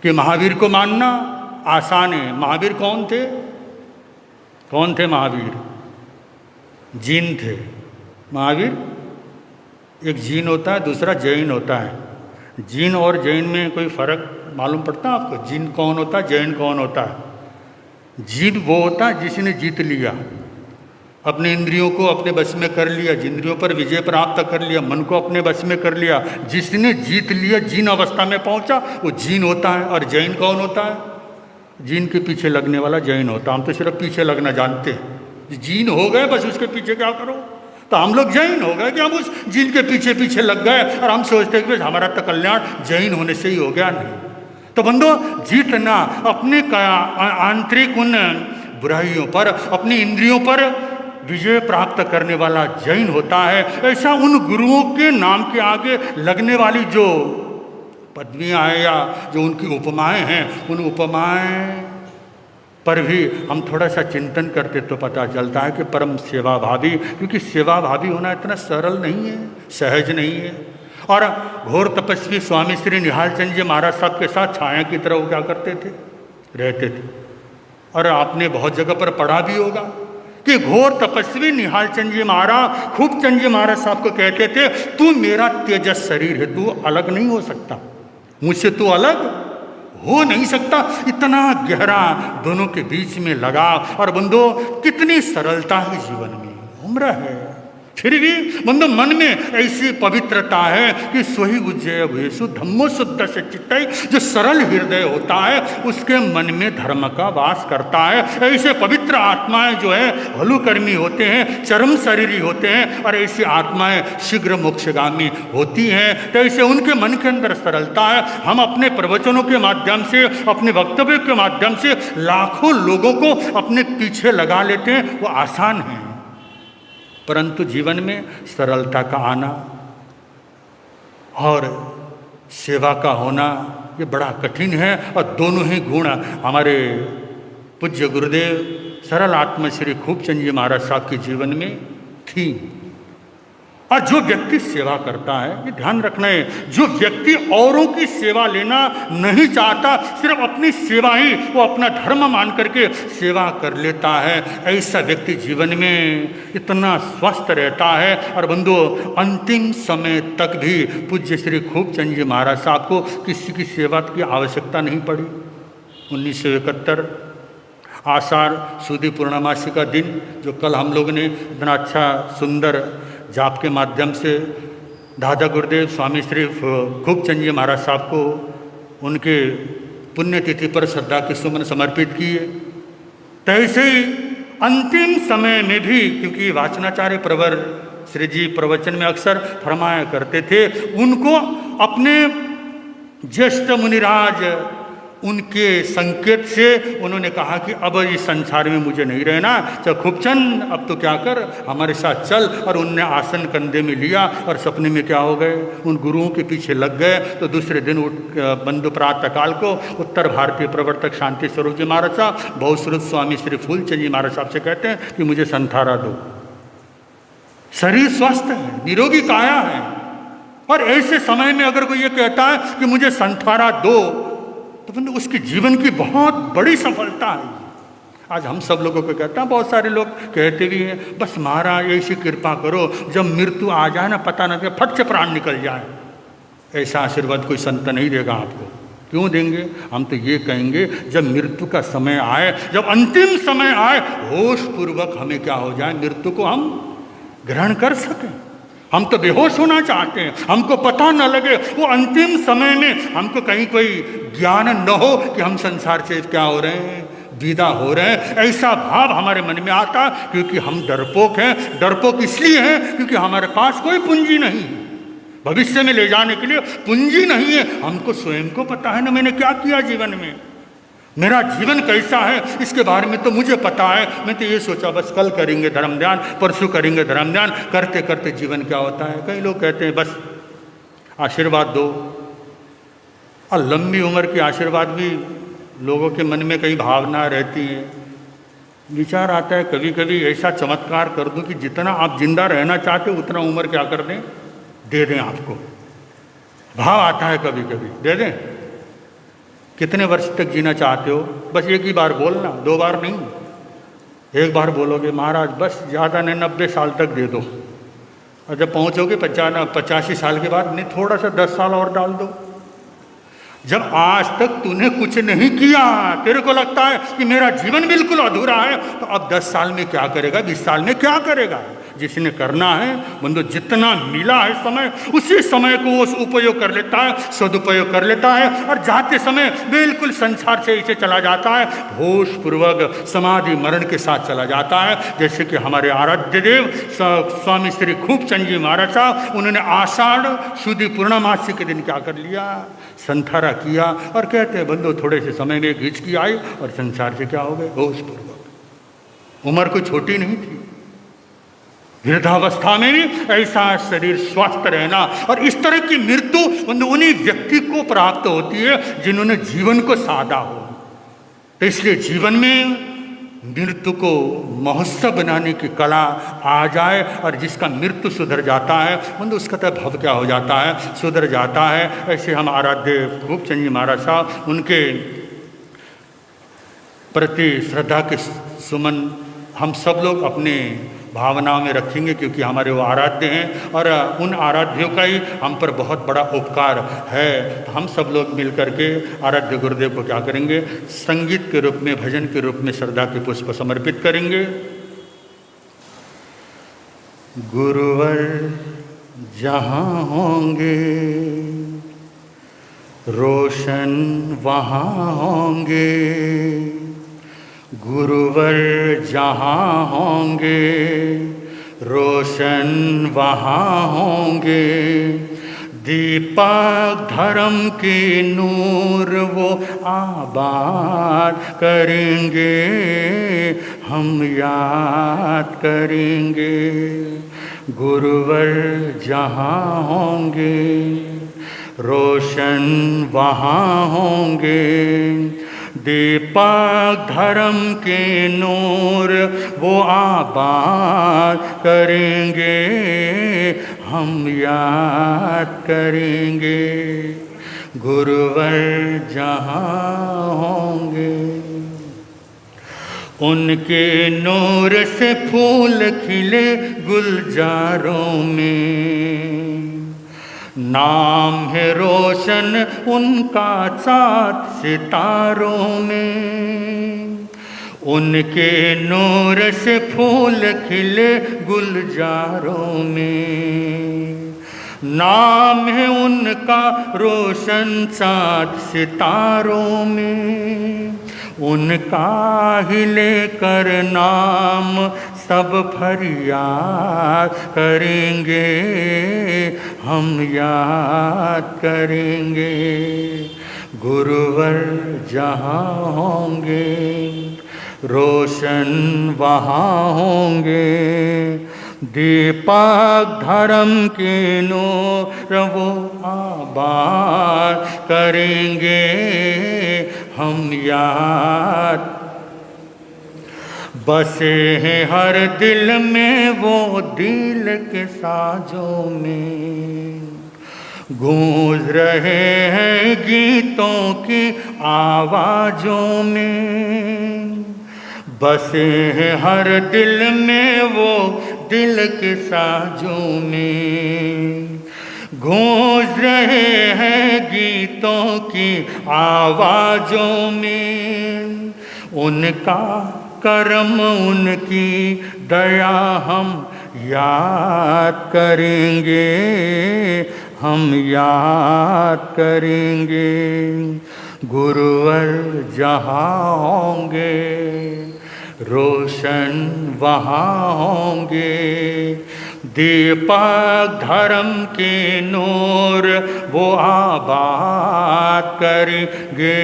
कि महावीर को मानना आसान है। महावीर कौन थे? कौन थे महावीर? जीन थे। महावीर एक जीन होता है, दूसरा जैन होता है। जीन और जैन में कोई फर्क मालूम पड़ता है आपको? जीन कौन होता है, जैन कौन होता है? जीन वो होता है जिसने जीत लिया, अपने इंद्रियों को अपने बस में कर लिया, इंद्रियों पर विजय प्राप्त कर लिया, मन को अपने बस में कर लिया, जिसने जीत लिया, जीन अवस्था में पहुंचा, वो जीन होता है। और जैन कौन होता है? जीन के पीछे लगने वाला जैन होता है। हम तो सिर्फ पीछे लगना जानते हैं, जीन हो गए बस उसके पीछे क्या करो, तो हम लोग जैन हो गए कि हम उस जीन के पीछे पीछे लग गए, और हम सोचते हैं कि हमारा तो कल्याण जैन होने से ही हो गया। नहीं तो बंदो, जीतना अपने आंतरिक उन बुराइयों पर, अपनी इंद्रियों पर विजय प्राप्त करने वाला जैन होता है। ऐसा उन गुरुओं के नाम के आगे लगने वाली जो पदवियाँ हैं या जो उनकी उपमाएं हैं, उन उपमाएं पर भी हम थोड़ा सा चिंतन करते तो पता चलता है कि परम सेवाभावी, क्योंकि सेवाभावी होना इतना सरल नहीं है, सहज नहीं है। और घोर तपस्वी स्वामी श्री निहाल चंद जी महाराज साहब के साथ छाया की तरह वो क्या करते थे, रहते थे। और आपने बहुत जगह पर पढ़ा भी होगा कि घोर तपस्वी निहाल चंद जी महाराज खूबचंद जी महाराज साहब को कहते थे, तू मेरा तेजस शरीर है, तू अलग नहीं हो सकता मुझसे, तू अलग हो नहीं सकता। इतना गहरा दोनों के बीच में लगाव। और बंदो, कितनी सरलता है जीवन में, उम्र है, फिर भी बंदो मन में ऐसी पवित्रता है कि स्वहि उज्जय वेशु धम्मो शुद्ध से चित्तई। जो सरल हृदय होता है उसके मन में धर्म का वास करता है। ऐसे पवित्र आत्माएं जो है हलुकर्मी होते हैं, चरम शरीरी होते हैं, और ऐसी आत्माएं शीघ्र मोक्षगामी होती हैं। तो ऐसे उनके मन के अंदर सरलता है। हम अपने प्रवचनों के माध्यम से, अपने वक्तव्य के माध्यम से लाखों लोगों को अपने पीछे लगा लेते हैं, वो आसान है, परंतु जीवन में सरलता का आना और सेवा का होना ये बड़ा कठिन है। और दोनों ही गुण हमारे पूज्य गुरुदेव सरल आत्मा श्री खूबचंद जी महाराज साहब के जीवन में थी। और जो व्यक्ति सेवा करता है, ये ध्यान रखना है, जो व्यक्ति औरों की सेवा लेना नहीं चाहता, सिर्फ अपनी सेवा ही वो अपना धर्म मान करके सेवा कर लेता है, ऐसा व्यक्ति जीवन में इतना स्वस्थ रहता है। और बंधुओं, अंतिम समय तक भी पूज्य श्री खूबचंद जी महाराज साहब को किसी की सेवा की आवश्यकता नहीं पड़ी। 1971 आषाढ़ सुदी पूर्णमासी का दिन, जो कल हम लोग ने इतना अच्छा सुंदर जाप के माध्यम से दादा गुरुदेव स्वामी श्री खूबचंद जी महाराज साहब को उनके पुण्यतिथि पर श्रद्धा के सुमन समर्पित किए। तैसे ही अंतिम समय में भी, क्योंकि वाचनाचार्य प्रवर श्री जी प्रवचन में अक्सर फरमाया करते थे, उनको अपने ज्येष्ठ मुनिराज उनके संकेत से उन्होंने कहा कि अब इस संसार में मुझे नहीं रहना, चल खूबचंद अब तो क्या कर, हमारे साथ चल। और उनने आसन कंधे में लिया और सपने में क्या हो गए, उन गुरुओं के पीछे लग गए। तो दूसरे दिन बंधु प्रातः काल को उत्तर भारतीय प्रवर्तक शांति स्वरूप जी महाराज साहब बहुश्रुत स्वामी श्री फूलचंद जी महाराज साहब से कहते हैं कि मुझे संथारा दो। शरीर स्वस्थ है, निरोगी काया है, और ऐसे समय में अगर कोई ये कहता है कि मुझे संथारा दो, तो बंधु उसके जीवन की बहुत बड़ी सफलता है। आज हम सब लोगों को कहता है, बहुत सारे लोग कहते भी हैं, बस महाराज ऐसी कृपा करो जब मृत्यु आ जाए ना, पता ना फट से प्राण निकल जाए। ऐसा आशीर्वाद कोई संत नहीं देगा आपको। क्यों देंगे? हम तो ये कहेंगे जब मृत्यु का समय आए, जब अंतिम समय आए, होश पूर्वक हमें क्या हो जाए, मृत्यु को हम ग्रहण कर सकें। हम तो बेहोश होना चाहते हैं, हमको पता न लगे, वो अंतिम समय में हमको कहीं कोई ज्ञान न हो कि हम संसार से क्या हो रहे हैं, विदा हो रहे हैं। ऐसा भाव हमारे मन में आता, क्योंकि हम डरपोक हैं। डरपोक इसलिए हैं क्योंकि हमारे पास कोई पूंजी नहीं है, भविष्य में ले जाने के लिए पूंजी नहीं है। हमको स्वयं को पता है ना, मैंने क्या किया जीवन में, मेरा जीवन कैसा है, इसके बारे में तो मुझे पता है। मैं तो ये सोचा बस कल करेंगे धर्म ध्यान, परसों करेंगे धर्म ध्यान, करते करते जीवन क्या होता है। कई लोग कहते हैं बस आशीर्वाद दो, और लंबी उम्र की आशीर्वाद भी लोगों के मन में कई भावना रहती है। विचार आता है कभी कभी ऐसा चमत्कार कर दूं कि जितना आप जिंदा रहना चाहते हो उतना उम्र क्या कर दें, दे दें आपको। भाव आता है कभी कभी, दे दें। कितने वर्ष तक जीना चाहते हो? बस एक ही बार बोलना, 2 बार नहीं। एक बार बोलोगे महाराज बस ज़्यादा नहीं 90 साल तक दे दो, और जब पहुँचोगे 85 साल के बाद, नहीं थोड़ा सा 10 साल और डाल दो। जब आज तक तूने कुछ नहीं किया, तेरे को लगता है कि मेरा जीवन बिल्कुल अधूरा है, तो अब 10 साल में क्या करेगा, 20 साल में क्या करेगा? जिसने करना है बंधु, जितना मिला है समय, उसी समय को वो उपयोग कर लेता है, सदुपयोग कर लेता है, और जाते समय बिल्कुल संसार से इसे चला जाता है, होश पूर्वक समाधि मरण के साथ चला जाता है। जैसे कि हमारे आराध्य देव स्वामी श्री खूबचंद जी महाराज साहब, उन्होंने आषाढ़ शुद्ध पूर्णमासी के दिन क्या कर लिया, संथारा किया, और कहते हैं बंधु थोड़े से समय में हिचकी आई और संसार से क्या हो गए, होश पूर्वक। उम्र कोई छोटी नहीं थी, वृद्धावस्था में भी ऐसा शरीर स्वस्थ रहना। और इस तरह की मृत्यु उन्हीं व्यक्ति को प्राप्त होती है जिन्होंने जीवन को साधा हो। तो इसलिए जीवन में मृत्यु को महोत्सव बनाने की कला आ जाए, और जिसका मृत्यु सुधर जाता है बंधु, उसका तो भव क्या हो जाता है, सुधर जाता है। ऐसे हम आराध्य खूबचंद जी महाराज साहब, उनके प्रति श्रद्धा के सुमन हम सब लोग अपने भावनाओं में रखेंगे, क्योंकि हमारे वो आराध्य हैं, और उन आराध्यों का ही हम पर बहुत बड़ा उपकार है। तो हम सब लोग मिल करके आराध्य गुरुदेव को क्या करेंगे, संगीत के रूप में, भजन के रूप में श्रद्धा के पुष्प समर्पित करेंगे। गुरुवर जहाँ होंगे रोशन वहाँ होंगे, गुरुवर जहाँ होंगे रोशन वहाँ होंगे, दीपक धर्म की नूर वो आबाद करेंगे, हम याद करेंगे। गुरुवर जहाँ होंगे रोशन वहाँ होंगे, दीपक धर्म के नूर वो आबाद करेंगे, हम याद करेंगे गुरुवर जहाँ होंगे। उनके नूर से फूल खिले गुलजारों में, नाम है रोशन उनका चाँद सितारों में। उनके नूर से फूल खिले गुलजारों में, नाम है उनका रोशन चाँद सितारों में। उनका ही लेकर नाम सब फरियाद करेंगे, हम याद करेंगे गुरुवर जहाँ होंगे, रोशन वहाँ होंगे। दीपक धर्म के नूर वो आबाद करेंगे, हम याद। बसे हैं हर दिल में वो दिल के साजों में, गूंज रहे हैं गीतों की आवाज़ों में। बसे हैं हर दिल में वो दिल के साजों में, गूंज रहे हैं गीतों की आवाज़ों में। उनका करम उनकी दया हम याद करेंगे, हम याद करेंगे गुरुवर जहाँ होंगे, रोशन वहाँ होंगे। दीपक धर्म के नूर वो आबाद करेंगे,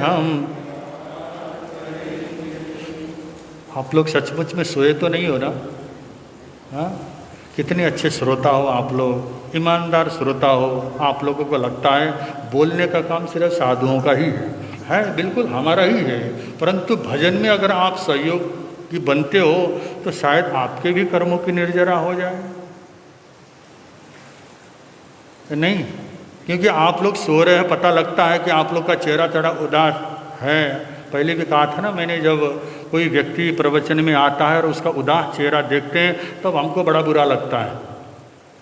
हम। आप लोग सचमुच में सोए तो नहीं हो ना? हाँ, कितने अच्छे श्रोता हो आप लोग, ईमानदार श्रोता हो। आप लोगों को लगता है बोलने का काम सिर्फ साधुओं का ही है, बिल्कुल हमारा ही है। परंतु भजन में अगर आप सहयोगी बनते हो तो शायद आपके भी कर्मों की निर्जरा हो जाए। नहीं, क्योंकि आप लोग सो रहे हैं, पता लगता है कि आप लोग का चेहरा थोड़ा उदास है। पहले भी कहा था ना मैंने, जब कोई व्यक्ति प्रवचन में आता है और उसका उदास चेहरा देखते हैं तब तो हमको बड़ा बुरा लगता है।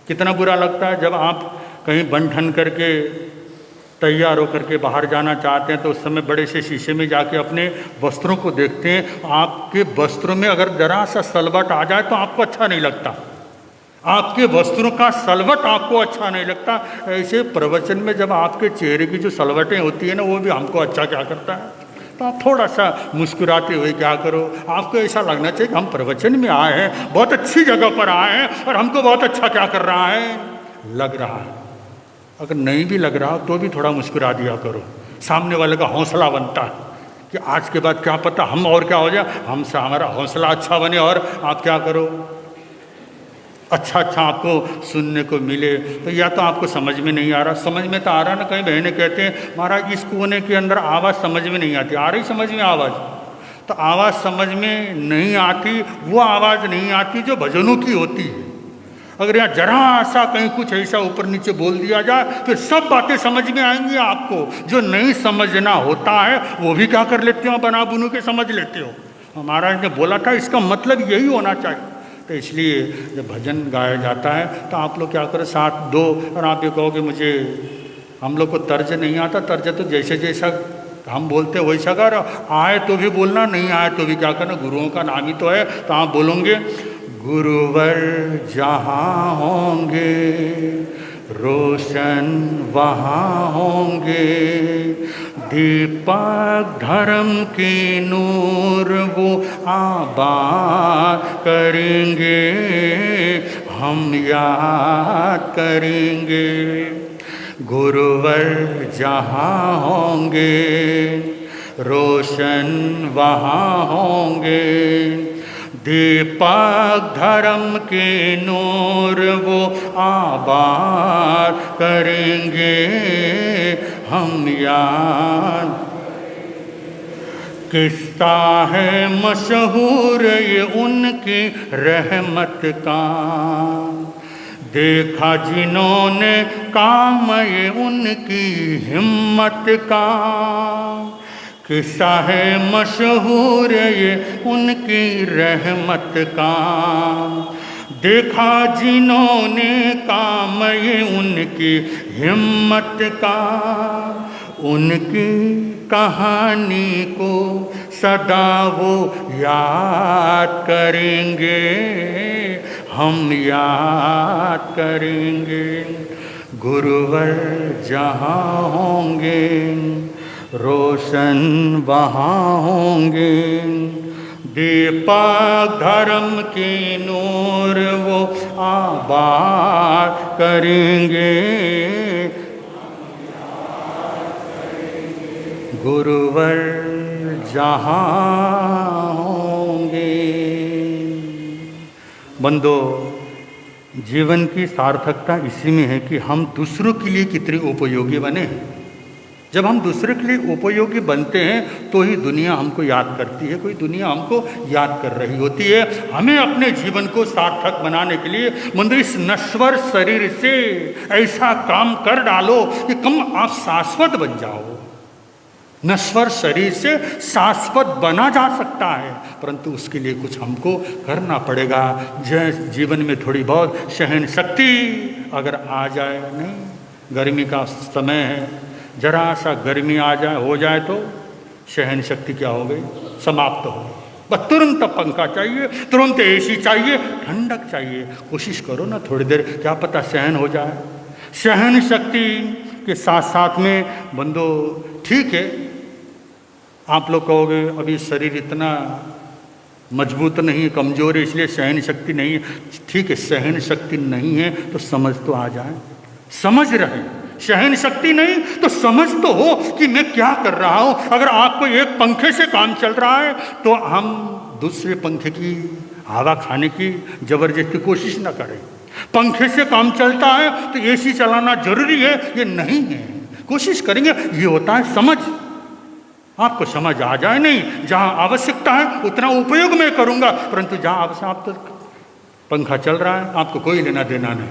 कितना बुरा लगता है जब आप कहीं बन ठन करके तैयार होकर के बाहर जाना चाहते हैं तो उस समय बड़े से शीशे में जाके अपने वस्त्रों को देखते हैं। आपके वस्त्रों में अगर जरा सा सलवट आ जाए तो आपको अच्छा नहीं लगता, आपके वस्त्रों का सलवट आपको अच्छा नहीं लगता। ऐसे प्रवचन में जब आपके चेहरे की जो सलवटें होती है ना, वो भी हमको अच्छा क्या करता है। तो आप थोड़ा सा मुस्कुराते हुए क्या करो, आपको ऐसा लगना चाहिए कि हम प्रवचन में आए हैं, बहुत अच्छी जगह पर आए हैं और हमको बहुत अच्छा क्या कर रहा है, लग रहा है। अगर नहीं भी लग रहा तो भी थोड़ा मुस्कुरा दिया करो, सामने वाले का हौसला बनता है कि आज के बाद क्या पता हम और क्या हो जाए, हमसे हमारा हौसला अच्छा बने और आप क्या करो, अच्छा अच्छा आपको सुनने को मिले। तो या तो आपको समझ में नहीं आ रहा, समझ में तो आ रहा ना। कई बहनें कहते हैं महाराज इस कोने के अंदर आवाज़ समझ में नहीं आती, आ रही समझ में आवाज़। तो आवाज़ समझ में नहीं आती, वो आवाज़ नहीं आती जो भजनों की होती है। अगर यहाँ जरा सा कहीं कुछ ऐसा ऊपर नीचे बोल दिया जाए फिर सब बातें समझ में आएंगी आपको। जो नहीं समझना होता है वो भी क्या कर लेते हो, बना बुनू के समझ लेते हो। महाराज ने बोला था इसका मतलब यही होना चाहिए। तो इसलिए जब भजन गाया जाता है तो आप लोग क्या करो, साथ दो। और आप ये कहोगे मुझे, हम लोग को तर्ज नहीं आता, तर्ज तो जैसे जैसा हम बोलते वैसा कर, आए तो भी बोलना, नहीं आए तो भी क्या करना, गुरुओं का नाम ही तो है। तो आप बोलोगे गुरुवर जहाँ होंगे रोशन वहाँ होंगे, दीपक धर्म की नूर वो आबाद करेंगे, हम याद करेंगे गुरुवर जहाँ होंगे, रोशन वहाँ होंगे, दीपक धर्म के नूर वो आबाद करेंगे, हम याद। किस्सा है मशहूर ये उनकी रहमत का, देखा जिन्होंने काम ये उनकी हिम्मत का, किस्सा है मशहूर ये उनकी रहमत का। देखा जिन्होंने काम ये उनकी हिम्मत का, उनकी कहानी को सदा वो याद करेंगे, हम याद करेंगे। गुरुवर जहाँ होंगे रोशन वहाँ होंगे, दीपक धर्म की नूर वो आबाद करेंगे। गुरुवर जहाँ होंगे। बंदो, जीवन की सार्थकता इसी में है कि हम दूसरों के लिए कितने उपयोगी बने। जब हम दूसरे के लिए उपयोगी बनते हैं तो ही दुनिया हमको याद करती है, कोई दुनिया हमको याद कर रही होती है। हमें अपने जीवन को सार्थक बनाने के लिए बंदो इस नश्वर शरीर से ऐसा काम कर डालो कि कम आप शाश्वत बन जाओ। नश्वर शरीर से शाश्वत बना जा सकता है, परंतु उसके लिए कुछ हमको करना पड़ेगा। जीवन में थोड़ी बहुत सहन शक्ति अगर आ जाए, नहीं गर्मी का समय है, जरा सा गर्मी आ जाए हो जाए तो सहन शक्ति क्या हो गई, समाप्त हो गई। बस तुरंत पंखा चाहिए, तुरंत एसी चाहिए, ठंडक चाहिए। कोशिश करो ना थोड़ी देर, क्या पता सहन हो जाए। सहन शक्ति के साथ साथ में बंदो ठीक है, आप लोग कहोगे अभी शरीर इतना मजबूत नहीं है, कमज़ोर है, इसलिए सहन शक्ति नहीं है। ठीक है, सहन शक्ति नहीं है तो समझ तो आ जाए, समझ रहे। सहन शक्ति नहीं तो समझ तो हो कि मैं क्या कर रहा हूँ। अगर आपको एक पंखे से काम चल रहा है तो हम दूसरे पंखे की हवा खाने की जबरदस्ती कोशिश ना करें। पंखे से काम चलता है तो एसी चलाना जरूरी है, ये नहीं है। कोशिश करेंगे, ये होता है समझ। आपको समझ आ जाए, नहीं जहाँ आवश्यकता है उतना उपयोग मैं करूँगा, परंतु जहाँ आवश्यक, आप तो पंखा चल रहा है, आपको कोई लेना देना नहीं।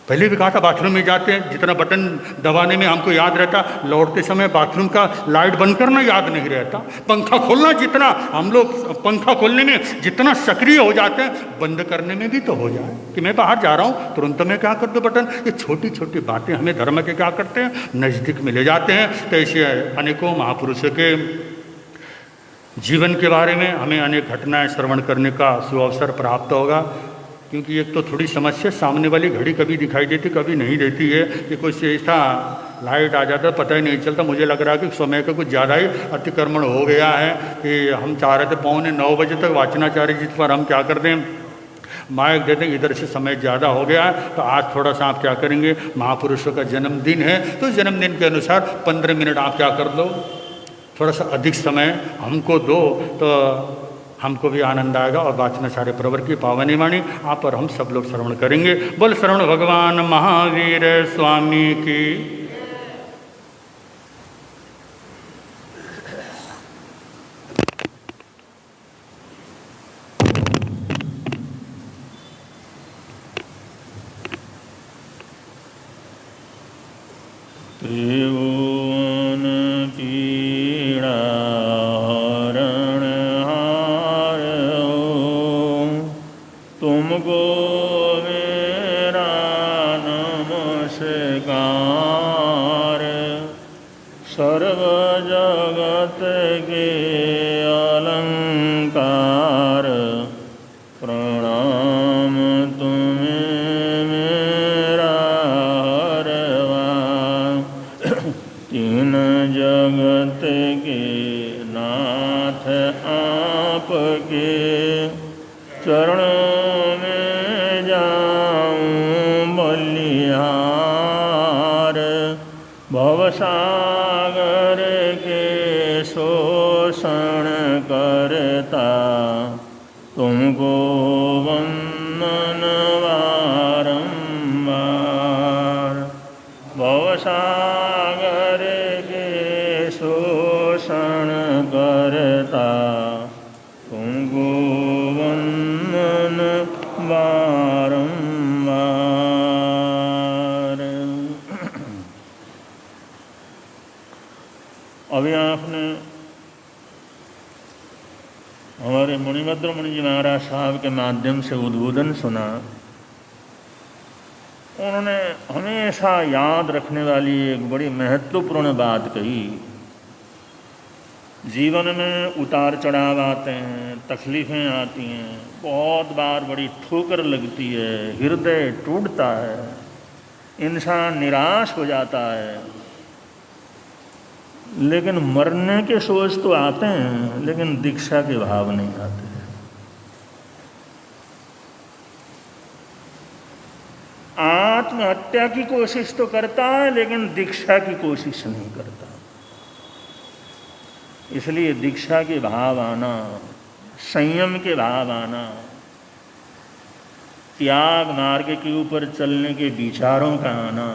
पहले भी कहा था, बाथरूम में जाते हैं जितना बटन दबाने में हमको याद रहता, लौटते समय बाथरूम का लाइट बंद करना याद नहीं रहता। पंखा खोलना, जितना हम लोग पंखा खोलने में जितना सक्रिय हो जाते हैं, बंद करने में भी तो हो जाए कि मैं बाहर जा रहा हूँ तुरंत मैं क्या कर दो बटन। ये छोटी छोटी बातें हमें धर्म के क्या करते हैं, नज़दीक में ले जाते हैं। तो ऐसे अनेकों महापुरुषों के जीवन के बारे में हमें अनेक घटनाएं श्रवण करने का सुअवसर प्राप्त होगा। क्योंकि एक तो थोड़ी समस्या, सामने वाली घड़ी कभी दिखाई देती कभी नहीं देती है, कि कुछ ऐसा लाइट आ जाता पता ही नहीं चलता। मुझे लग रहा है कि समय का कुछ ज़्यादा ही अतिक्रमण हो गया है कि हम चाह रहे थे 8:45 बजे तक वाचनाचार्य जी पर हम क्या कर दें, माइक दे दें, इधर से समय ज़्यादा हो गया है। तो आज थोड़ा सा आप क्या करेंगे, महापुरुषों का जन्मदिन है तो जन्मदिन के अनुसार 15 मिनट आप क्या कर दो, थोड़ा सा अधिक समय हमको दो, तो हमको भी आनंद आएगा। और वाचनाचार्य प्रवर की पावनी वाणी आप पर हम सब लोग श्रवण करेंगे। बोल श्रवण भगवान महावीर स्वामी की। त्रिभुवन पीड़ा तुमको मेरा नमस्कार। सर्व जगत के अलंकार, प्रणाम तुम्हें मेरा हरवा। तीन जगत के नाथ आपके चरणों में जाऊं बलिहार। भवसागर के शोषण करता, तुमको वंदन बारंबार। भवसागर के शोषण करता, तुमको बारंबार। अभी आपने हमारे मुनिभद्र मुनि जी महाराज साहब के माध्यम से उद्बोधन सुना। उन्होंने हमेशा याद रखने वाली एक बड़ी महत्वपूर्ण बात कही। जीवन में उतार चढ़ाव आते हैं, तकलीफ़ें आती हैं, बहुत बार बड़ी ठोकर लगती है, हृदय टूटता है, इंसान निराश हो जाता है, लेकिन मरने के सोच तो आते हैं, लेकिन दीक्षा के भाव नहीं आते। आत्महत्या की कोशिश तो करता है, लेकिन दीक्षा की कोशिश नहीं करता। इसलिए दीक्षा के भाव आना, संयम के भाव आना, त्याग मार्ग के ऊपर चलने के विचारों का आना,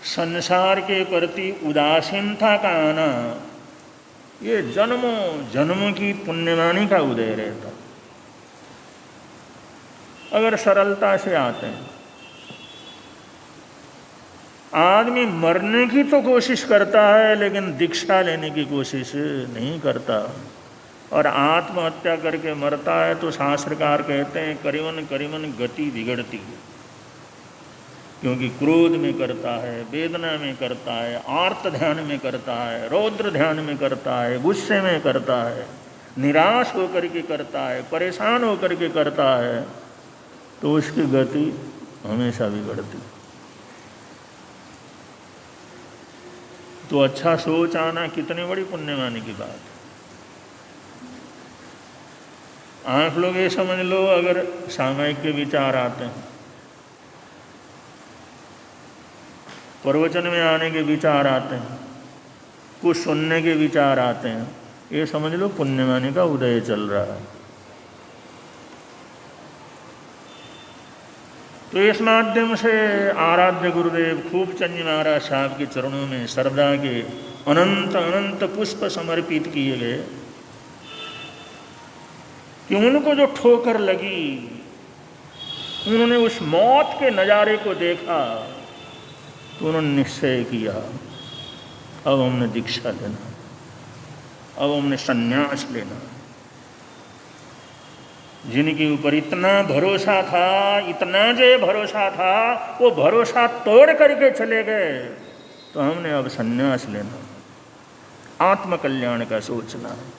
संसार के प्रति उदासीनता का आना, ये जन्मों जन्मों की पुण्यवानी का उदय रहता। अगर सरलता से आते हैं, आदमी मरने की तो कोशिश करता है, लेकिन दीक्षा लेने की कोशिश नहीं करता, और आत्महत्या करके मरता है तो शास्त्रकार कहते हैं करीबन करीबन गति बिगड़ती है। क्योंकि क्रोध में करता है, वेदना में करता है, आर्त ध्यान में करता है, रौद्र ध्यान में करता है, गुस्से में करता है, निराश होकर के करता है, परेशान होकर के करता है, तो उसकी गति हमेशा बिगड़ती। तो अच्छा सोच आना कितनी बड़ी पुण्यवानी की बात है। आप लोग ये समझ लो, अगर सामायिक के विचार आते हैं, प्रवचन में आने के विचार आते हैं, कुछ सुनने के विचार आते हैं, ये समझ लो पुण्यवानी का उदय चल रहा है। तो इस माध्यम से आराध्य गुरुदेव खूबचंद जी महाराज साहब के चरणों में श्रद्धा के अनंत अनंत पुष्प समर्पित किए गए कि उनको जो ठोकर लगी, उन्होंने उस मौत के नज़ारे को देखा, तो उन्होंने निश्चय किया अब हमने दीक्षा लेना, अब हमने संन्यास लेना। जिनके ऊपर इतना भरोसा था, इतना जो भरोसा था, वो भरोसा तोड़ करके चले गए, तो हमने अब संन्यास लेना, आत्मकल्याण का सोचना है।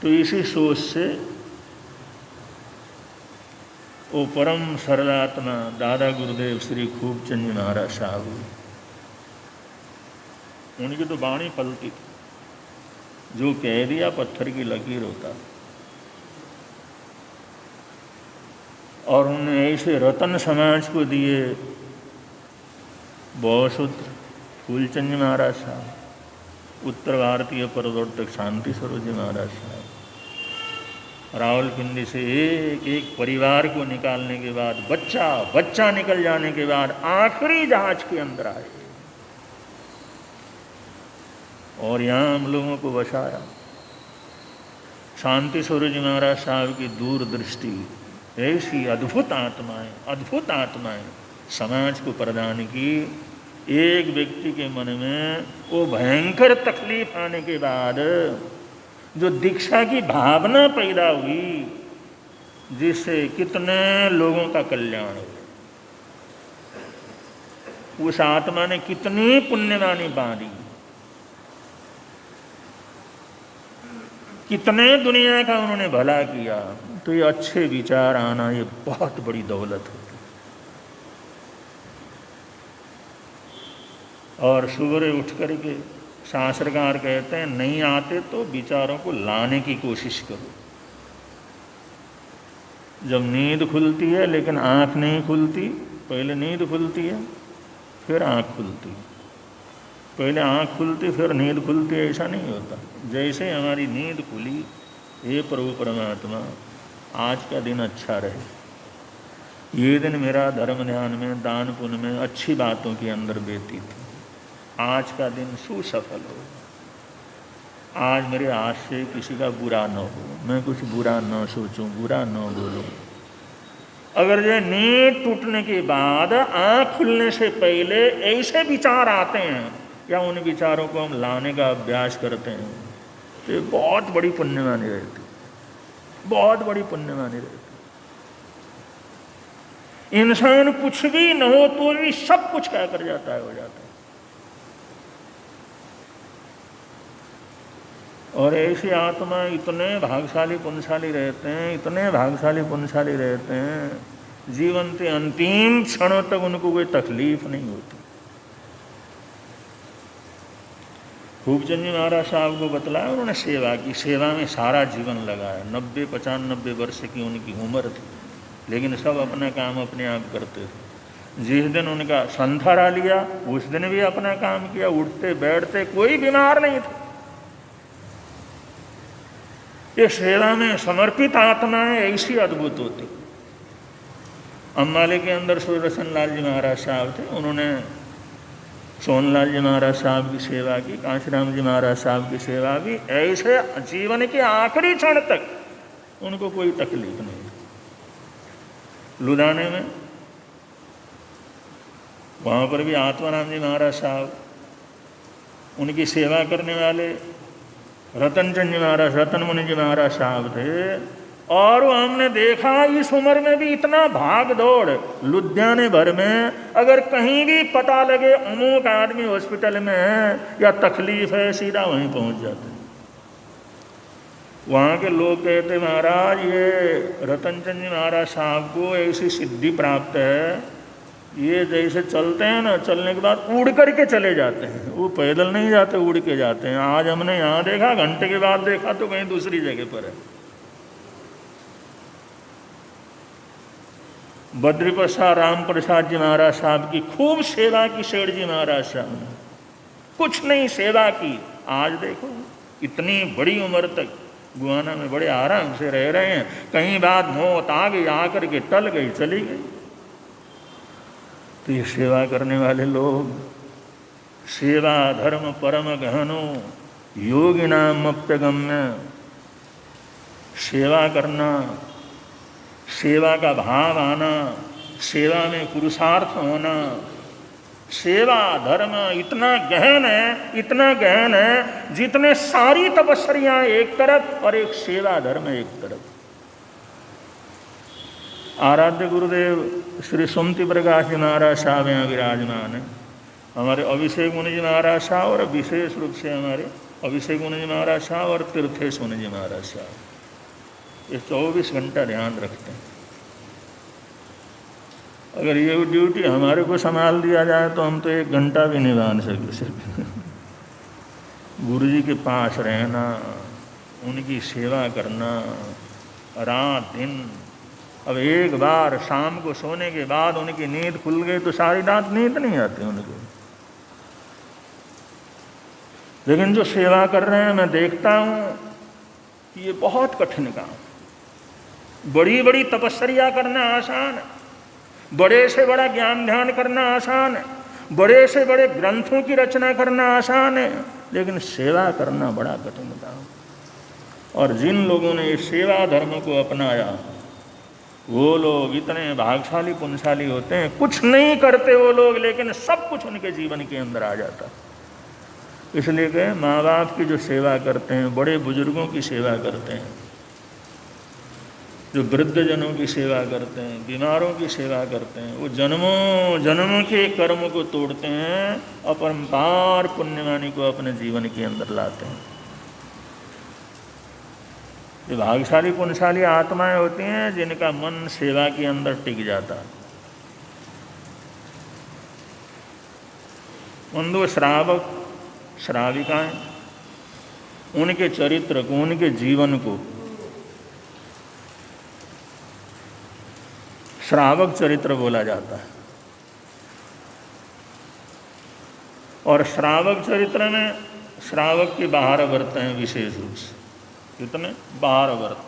तो इसी सोच से वो परम सरलात्मा दादा गुरुदेव श्री खूबचंद जी महाराज साहब, उनकी तो वाणी पलती थी, जो कह दिया पत्थर की लकीर होता। और उन्होंने ऐसे रतन समाज को दिए बहुसूत्र फूलचंद जी महाराज साहब, उत्तर भारतीय प्रवर्तक शांति स्वरूप जी महाराज साहब, रावलपिंडी से एक एक परिवार को निकालने के बाद, बच्चा निकल जाने के बाद आखिरी जहाज के अंदर आए और यहाँ हम लोगों को बसाया। शांति स्वरूप जी महाराज साहब की दूरदृष्टि, ऐसी अद्भुत आत्माएं समाज को प्रदान की। एक व्यक्ति के मन में वो भयंकर तकलीफ आने के बाद जो दीक्षा की भावना पैदा हुई, जिससे कितने लोगों का कल्याण हो, उस आत्मा ने कितनी पुण्यवानी बांधी, कितने दुनिया का उन्होंने भला किया। तो ये अच्छे विचार आना, ये बहुत बड़ी दौलत होती। और सुबह उठ करके शास्त्रकार कहते हैं, नहीं आते तो विचारों को लाने की कोशिश करो। जब नींद खुलती है लेकिन आँख नहीं खुलती, पहले नींद खुलती है फिर आँख खुलती है, पहले आँख खुलती फिर नींद खुलती है, ऐसा नहीं होता। जैसे हमारी नींद खुली, हे प्रभु परमात्मा आज का दिन अच्छा रहे, ये दिन मेरा धर्म ध्यान में, दान पुण्य में, अच्छी बातों के अंदर व्यतीत थी, आज का दिन सुसफल हो, आज मेरे हाथ से किसी का बुरा न हो, मैं कुछ बुरा न सोचूं, बुरा न बोलूं, अगर ये नींद टूटने के बाद आँख खुलने से पहले ऐसे विचार आते हैं या उन विचारों को हम लाने का अभ्यास करते हैं तो ये बहुत बड़ी पुण्य मानी रहती, बहुत बड़ी पुण्य मानी रहती। इंसान कुछ भी न हो तो भी सब कुछ क्या कर जाता है, हो जाता है। और ऐसी आत्मा इतने भाग्यशाली पुण्यशाली रहते हैं, इतने भाग्यशाली पुण्यशाली रहते हैं, जीवन के अंतिम क्षणों तक उनको कोई तकलीफ नहीं होती। खूबचंद जी महाराज साहब को बतलाया, उन्होंने सेवा की, सेवा में सारा जीवन लगाया। 90-95 वर्ष की उनकी उम्र थी, लेकिन सब अपना काम अपने आप करते थे। जिस दिन उनका संथारा लिया उस दिन भी अपना काम किया, उठते बैठते, कोई बीमार नहीं था। ये सेवा में समर्पित आत्माएं ऐसी अद्भुत होती। अम्बाले के अंदर सुदर्शन लाल जी महाराज साहब थे, उन्होंने सोनलाल जी महाराज साहब की सेवा की, कांशीराम जी महाराज साहब की सेवा की। ऐसे जीवन के आखिरी क्षण तक उनको कोई तकलीफ नहीं थी। लुधियाने में वहाँ पर भी आत्माराम जी महाराज साहब, उनकी सेवा करने वाले रतनचंद जी महाराज, रतन मुनि जी महाराज साहब थे। और हमने देखा इस उम्र में भी इतना भाग दौड़, लुधियाने भर में अगर कहीं भी पता लगे अमुक आदमी हॉस्पिटल में है या तकलीफ है, सीधा वहीं पहुंच जाते। वहाँ के लोग कहते महाराज ये रतनचंद जी महाराज साहब को ऐसी सिद्धि प्राप्त है, ये जैसे चलते हैं ना, चलने के बाद उड़ करके चले जाते हैं। वो पैदल नहीं जाते, उड़ के जाते हैं। आज हमने यहाँ देखा, घंटे के बाद देखा तो कहीं दूसरी जगह पर है। बद्री प्रसाद राम प्रसाद जी महाराज साहब की खूब सेवा की सेठ जी महाराज साहब ने, कुछ नहीं सेवा की। आज देखो इतनी बड़ी उम्र तक गुआना में बड़े आराम से रह रहे हैं। कहीं बाद मौत आ गई, आकर के टल गई, चली गई। तो ये सेवा करने वाले लोग, सेवा धर्म परम गहनो योगिनाम अप्यगम्य, सेवा करना, सेवा का भाव आना, सेवा में पुरुषार्थ होना, सेवा धर्म इतना गहन है, इतना गहन है, जितने सारी तपस्याएं एक तरफ और एक सेवा धर्म एक तरफ। आराध्य गुरुदेव श्री सुमति प्रकाश जी महाराज साहब यहाँ विराजमान है। हमारे अभिषेक मुनि जी महाराज साहब और विशेष रूप से हमारे अभिषेक मुनि जी महाराज साहब और तीर्थेश मुनि जी महाराज साहब, ये 24 घंटा ध्यान रखते हैं। अगर ये ड्यूटी हमारे को संभाल दिया जाए तो हम तो 1 घंटा भी नहीं बांध सकते। गुरु जी के पास रहना, उनकी सेवा करना रात दिन। अब एक बार शाम को सोने के बाद उनकी नींद खुल गई तो सारी रात नींद नहीं आती उनको। लेकिन जो सेवा कर रहे हैं, मैं देखता हूँ कि ये बहुत कठिन काम। बड़ी बड़ी तपस्या करना आसान है, बड़े से बड़ा ज्ञान ध्यान करना आसान है, बड़े से बड़े ग्रंथों की रचना करना आसान है, लेकिन सेवा करना बड़ा कठिन काम। और जिन लोगों ने इस सेवा धर्म को अपनाया वो लोग इतने भाग्यशाली पुण्यशाली होते हैं। कुछ नहीं करते वो लोग, लेकिन सब कुछ उनके जीवन के अंदर आ जाता। इसलिए कहें, माँ बाप की जो सेवा करते हैं, बड़े बुजुर्गों की सेवा करते हैं, जो वृद्धजनों की सेवा करते हैं, बीमारों की सेवा करते हैं, वो जन्मों जन्मों के कर्म को तोड़ते हैं, अपरंपार पुण्यवानी को अपने जीवन के अंदर लाते हैं। ये भाग्यशाली पुण्यशाली आत्माएं होती हैं जिनका मन सेवा के अंदर टिक जाता है। उन दो श्रावक श्राविकाएं, उनके चरित्र को, उनके जीवन को श्रावक चरित्र बोला जाता है। और श्रावक चरित्र में श्रावक के 12 व्रत हैं विशेष रूप से। कितने? 12 व्रत।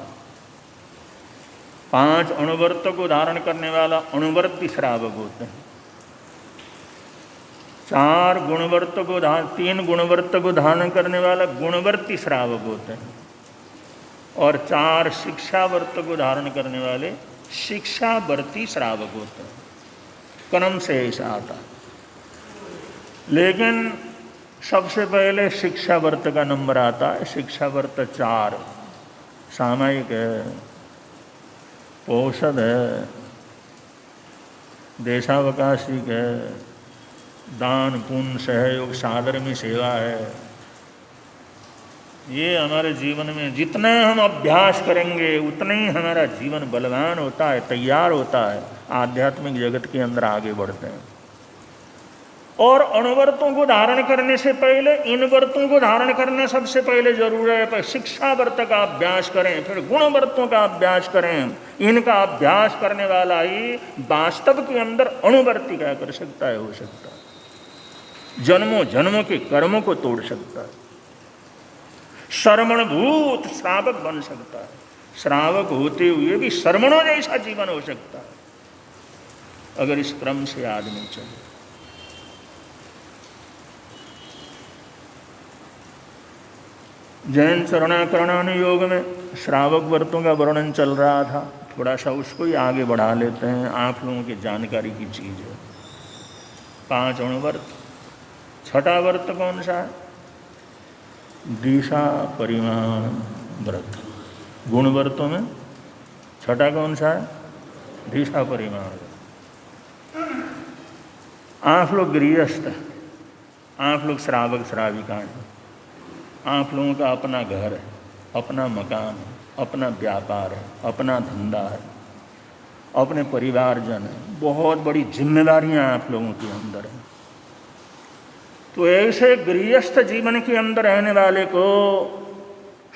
5 अणुव्रत को धारण करने वाला अणुवर्ती श्रावक होते हैं। 4 गुणव्रत को 3 गुणव्रत को धारण करने वाला गुणवर्ती श्रावक होते हैं। और 4 शिक्षा व्रत को धारण करने वाले शिक्षावर्ती श्रावक होते हैं, कर्म से ऐसा आता है। लेकिन सबसे पहले शिक्षावर्त का नंबर आता है। शिक्षावर्त 4 सामायिक है, पौषध है, देशावकाशिक है, दान पुण्य सहयोग साधर्मी सेवा है। ये हमारे जीवन में जितना हम अभ्यास करेंगे उतना ही हमारा जीवन बलवान होता है, तैयार होता है, आध्यात्मिक जगत के अंदर आगे बढ़ते हैं। और अणुव्रतों को धारण करने से पहले इन व्रतों को धारण करना सबसे पहले जरूर है। पर शिक्षा व्रत का अभ्यास करें, फिर गुण व्रतों का अभ्यास करें। इनका अभ्यास करने वाला ही वास्तव के अंदर अणुवर्ती क्या कर सकता है, हो सकता है, जन्मों जन्मों के कर्मों को तोड़ सकता है, श्रवणभूत श्रावक बन सकता है, श्रावक होते हुए भी श्रवणों जैसा जीवन हो सकता है, अगर इस क्रम से आदमी चले। जैन शरणाकरणान योग में श्रावक व्रतों का वर्णन चल रहा था, थोड़ा सा उसको ही आगे बढ़ा लेते हैं। आप लोगों की जानकारी की चीज़ है। 5 अणुव्रत। छठा व्रत कौन सा है? दिशा परिमाण व्रत। गुण व्रतों में छठा कौन सा है? दिशा परिमाण। आप लोग गृहस्थ, आप लोग श्रावक श्राविका हैं, आप लोगों का अपना घर है, अपना मकान है, अपना व्यापार है, अपना धंधा है, अपने परिवारजन है, बहुत बड़ी जिम्मेदारियां आप लोगों के अंदर हैं। तो ऐसे गृहस्थ जीवन के अंदर रहने वाले को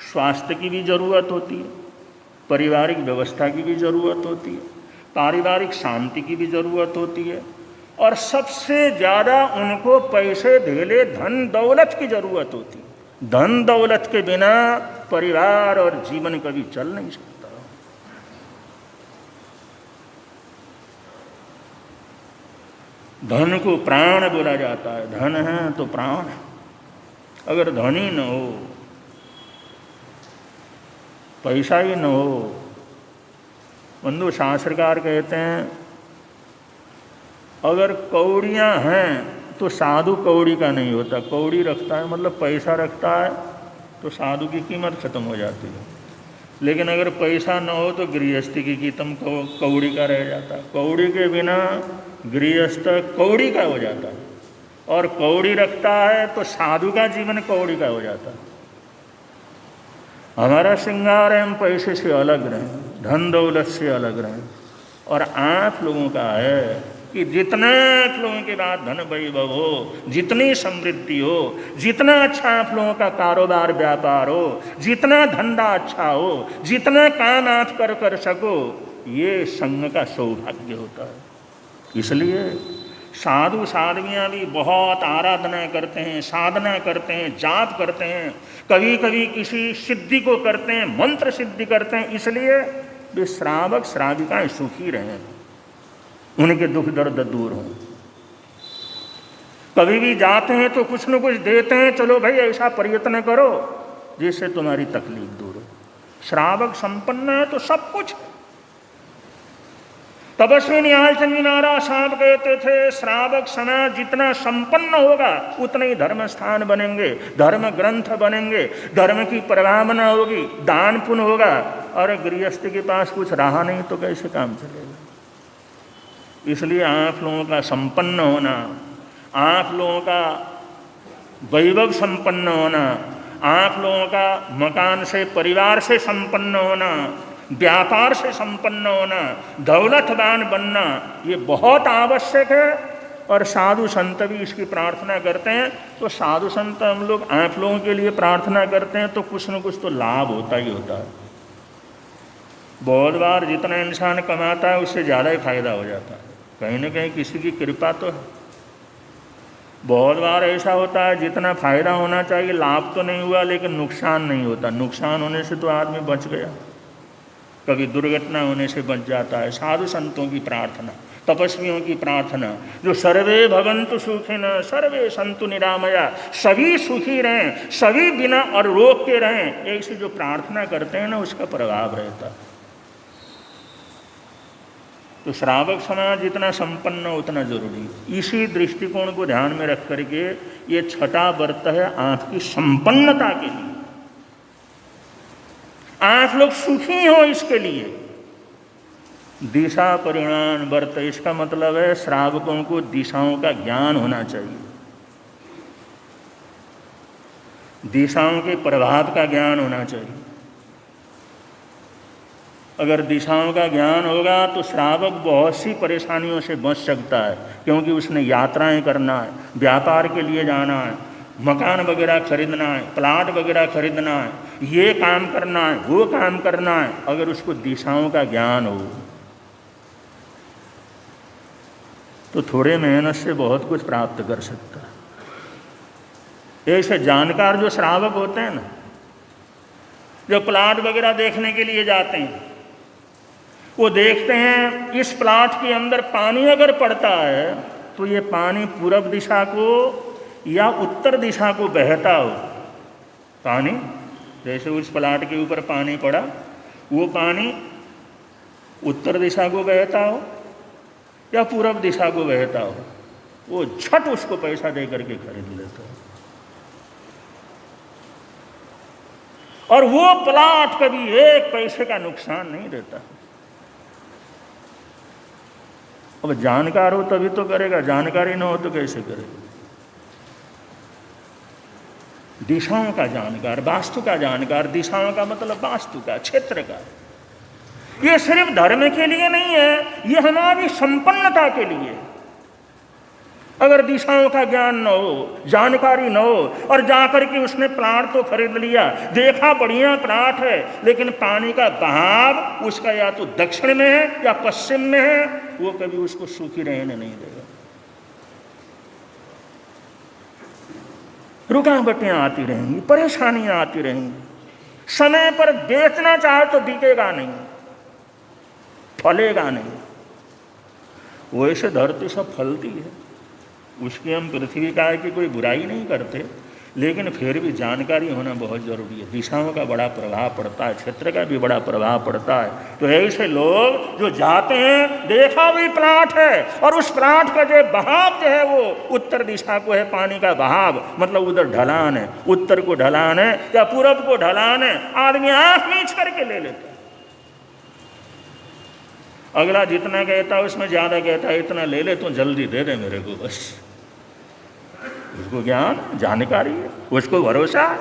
स्वास्थ्य की भी ज़रूरत होती है, पारिवारिक व्यवस्था की भी ज़रूरत होती है, पारिवारिक शांति की भी ज़रूरत होती है, और सबसे ज़्यादा उनको पैसे धेले धन दौलत की ज़रूरत होती है। धन दौलत के बिना परिवार और जीवन कभी चल नहीं सकता। धन को प्राण बोला जाता है। धन है तो प्राण है। अगर धन ही न हो, पैसा ही न हो, बंधु शास्त्रकार कहते हैं अगर कौड़ियाँ हैं तो साधु कौड़ी का नहीं होता। कौड़ी रखता है मतलब पैसा रखता है तो साधु की कीमत खत्म हो जाती है। लेकिन अगर पैसा न हो तो गृहस्थी की कीमत कौड़ी का रह जाता है। कौड़ी के बिना गृहस्थ कौड़ी का हो जाता है, और कौड़ी रखता है तो साधु का जीवन कौड़ी का हो जाता है। हमारा श्रृंगार है हम पैसे से अलग रहें, धन दौलत से अलग रहें। और आप लोगों का है कि जितना आप लोगों के बाद धन वैभव हो, जितनी समृद्धि हो, जितना अच्छा आप लोगों का कारोबार व्यापार हो, जितना धंधा अच्छा हो, जितना काम आप कर सको, ये संघ का सौभाग्य होता है। इसलिए साधु साध्वियाँ भी बहुत आराधना करते हैं, साधना करते हैं, जाप करते हैं, कभी कभी किसी सिद्धि को करते हैं, मंत्र सिद्धि करते हैं। इसलिए वे श्रावक श्राविकाएं सुखी रहें, उनके दुख दर्द दूर हों। कभी भी जाते हैं तो कुछ न कुछ देते हैं, चलो भाई ऐसा प्रयत्न करो जिससे तुम्हारी तकलीफ दूर हो। श्रावक संपन्न है तो सब कुछ। तपस्वी निहाल चंद जी महाराज साहब कहते थे श्रावक समाज जितना संपन्न होगा उतने ही धर्म स्थान बनेंगे, धर्म ग्रंथ बनेंगे, धर्म की प्रभावना होगी, दान पुण्य होगा। और गृहस्थ के पास कुछ रहा नहीं तो कैसे काम चलेगा? इसलिए आप लोगों का संपन्न होना, आप लोगों का वैभव संपन्न होना, आप लोगों का मकान से परिवार से संपन्न होना, व्यापार से संपन्न होना, दौलतवान बनना, ये बहुत आवश्यक है। और साधु संत भी इसकी प्रार्थना करते हैं। तो साधु संत हम लोग आप लोगों के लिए प्रार्थना करते हैं तो कुछ न कुछ तो लाभ होता ही होता है। बहुत बार जितना इंसान कमाता है उससे ज़्यादा ही फायदा हो जाता है, कहीं ना कहीं किसी की कृपा तो है। बहुत बार ऐसा होता है जितना फायदा होना चाहिए लाभ तो नहीं हुआ, लेकिन नुकसान नहीं होता। नुकसान होने से तो आदमी बच गया, कभी दुर्घटना होने से बच जाता है। साधु संतों की प्रार्थना, तपस्वियों की प्रार्थना, जो सर्वे भवन्तु सुखिनः सर्वे सन्तु निरामया, सभी सुखी रहें, सभी बिना और रोग के रहें, ऐसी जो प्रार्थना करते हैं ना उसका प्रभाव रहता है। तो श्रावक समाज जितना संपन्न हो उतना जरूरी। इसी दृष्टिकोण को ध्यान में रख करके ये छठा व्रत है आपकी संपन्नता के लिए, आप लोग सुखी हो इसके लिए। दिशा परिणाम व्रत, इसका मतलब है श्रावकों को दिशाओं का ज्ञान होना चाहिए, दिशाओं के प्रभाव का ज्ञान होना चाहिए। अगर दिशाओं का ज्ञान होगा तो श्रावक बहुत सी परेशानियों से बच सकता है, क्योंकि उसने यात्राएं करना है, व्यापार के लिए जाना है, मकान वगैरह खरीदना है, प्लाट वगैरह खरीदना है, ये काम करना है, वो काम करना है। अगर उसको दिशाओं का ज्ञान हो तो थोड़े मेहनत से बहुत कुछ प्राप्त कर सकता है। ऐसे जानकार जो श्रावक होते हैं ना, जो प्लाट वगैरह देखने के लिए जाते हैं, वो देखते हैं इस प्लाट के अंदर पानी अगर पड़ता है तो ये पानी पूरब दिशा को या उत्तर दिशा को बहता हो। पानी जैसे उस प्लाट के ऊपर पानी पड़ा, वो पानी उत्तर दिशा को बहता हो या पूरब दिशा को बहता हो, वो झट उसको पैसा दे करके खरीद लेता हो। और वो प्लाट कभी एक पैसे का नुकसान नहीं देता। अब जानकार हो तभी तो करेगा, जानकारी न हो तो कैसे करेगा। दिशाओं का जानकार, वास्तु का जानकार, दिशाओं का मतलब वास्तु का, क्षेत्र का। ये सिर्फ धर्म के लिए नहीं है, ये हमारी संपन्नता के लिए। अगर दिशाओं का ज्ञान न हो, जानकारी न हो, और जाकर के उसने प्लाट तो खरीद लिया, देखा बढ़िया प्लाट है, लेकिन पानी का बहाव उसका या तो दक्षिण में है या पश्चिम में है, वो कभी उसको सुखी रहने नहीं देगा। रुकावटें आती रहेंगी, परेशानियां आती रहेंगी। समय पर बेचना चाहे तो बिकेगा नहीं, फलेगा नहीं। वैसे धरती सब फलती है, उसकी हम पृथ्वी का है कि कोई बुराई नहीं करते, लेकिन फिर भी जानकारी होना बहुत ज़रूरी है। दिशाओं का बड़ा प्रभाव पड़ता है, क्षेत्र का भी बड़ा प्रभाव पड़ता है। तो ऐसे लोग जो जाते हैं, देखा भी प्लाट है और उस प्लाट का जो बहाव जो है वो उत्तर दिशा को है, पानी का बहाव, मतलब उधर ढलान है, उत्तर को ढलान है या पूरब को ढलान है, आदमी आँख मीच करके ले लेता है। अगला जितना कहता है उसमें ज़्यादा कहता है, इतना ले ले तो जल्दी दे दे मेरे को, बस। उसको ज्ञान, जानकारी है, उसको भरोसा है।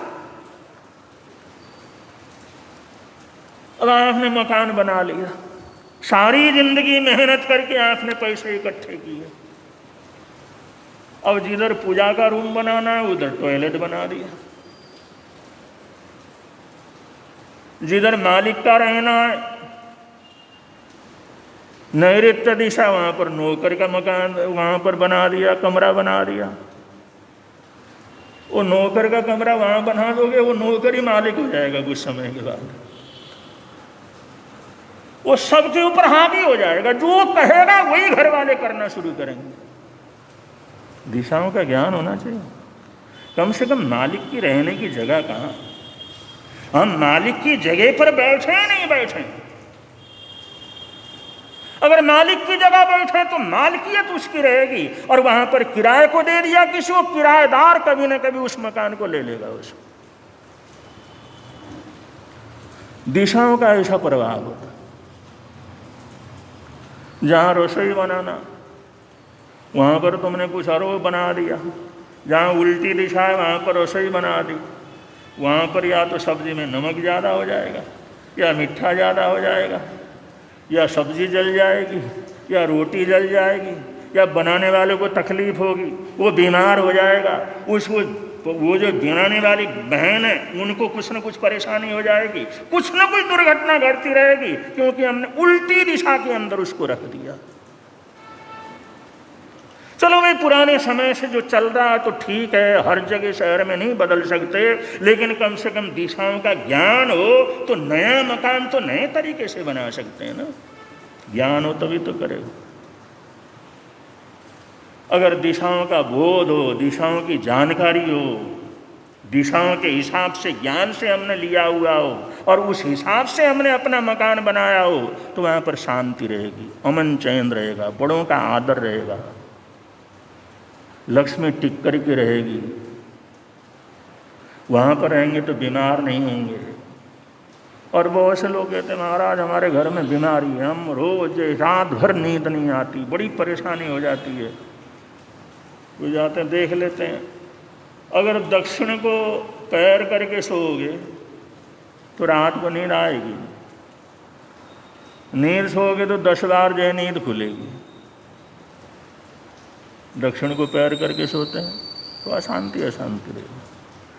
अब आपने मकान बना लिया, सारी जिंदगी मेहनत करके आपने पैसे इकट्ठे किए, अब जिधर पूजा का रूम बनाना है उधर टॉयलेट बना दिया, जिधर मालिक का रहना है नैऋत्य दिशा, वहां पर नौकर का मकान वहां पर बना दिया, कमरा बना दिया। वो नौकर का कमरा वहां बना दोगे, वो नौकर ही मालिक हो जाएगा कुछ समय के बाद, वो सबके ऊपर हावी हो जाएगा, जो कहेगा वही घर वाले करना शुरू करेंगे। दिशाओं का ज्ञान होना चाहिए। कम से कम मालिक की रहने की जगह कहाँ, हम मालिक की जगह पर बैठे हैं नहीं बैठे। अगर मालिक की जगह बैठे तो मालिकियत उसकी रहेगी, और वहां पर किराए को दे दिया किसी को, किराएदार कभी ना कभी उस मकान को ले लेगा उसको। दिशाओं का ऐसा प्रभाव होता। जहां रसोई बनाना, वहां पर तुमने कुछ और बना दिया, जहां उल्टी दिशा है वहां पर रसोई बना दी, वहां पर या तो सब्जी में नमक ज़्यादा हो जाएगा, या मीठा ज़्यादा हो जाएगा, या सब्जी जल जाएगी, या रोटी जल जाएगी, या बनाने वाले को तकलीफ होगी, वो बीमार हो जाएगा, उसको वो जो बनाने वाली बहन है उनको कुछ न कुछ परेशानी हो जाएगी, कुछ न कुछ दुर्घटना घटती रहेगी, क्योंकि हमने उल्टी दिशा के अंदर उसको रख दिया। चलो भाई, पुराने समय से जो चल रहा है तो ठीक है, हर जगह शहर में नहीं बदल सकते, लेकिन कम से कम दिशाओं का ज्ञान हो तो नया मकान तो नए तरीके से बना सकते हैं ना। ज्ञान हो तभी तो करेगा। अगर दिशाओं का बोध हो, दिशाओं की जानकारी हो, दिशाओं के हिसाब से, ज्ञान से हमने लिया हुआ हो और उस हिसाब से हमने अपना मकान बनाया हो, तो वहाँ पर शांति रहेगी, अमन चैन रहेगा, बड़ों का आदर रहेगा, लक्ष्मी टिक कर के रहेगी। वहाँ पर रहेंगे तो बीमार नहीं होंगे। और बहुत से लोग कहते हैं महाराज हमारे घर में बीमारी है, हम रोज रात भर नींद नहीं आती, बड़ी परेशानी हो जाती है। वो जाते हैं देख लेते हैं, अगर दक्षिण को पैर करके सोओगे तो रात को नींद आएगी, नींद सोओगे तो 10 बार जो है नींद खुलेगी। दक्षिण को पैर करके सोते हैं तो अशांति अशांति रहेगी।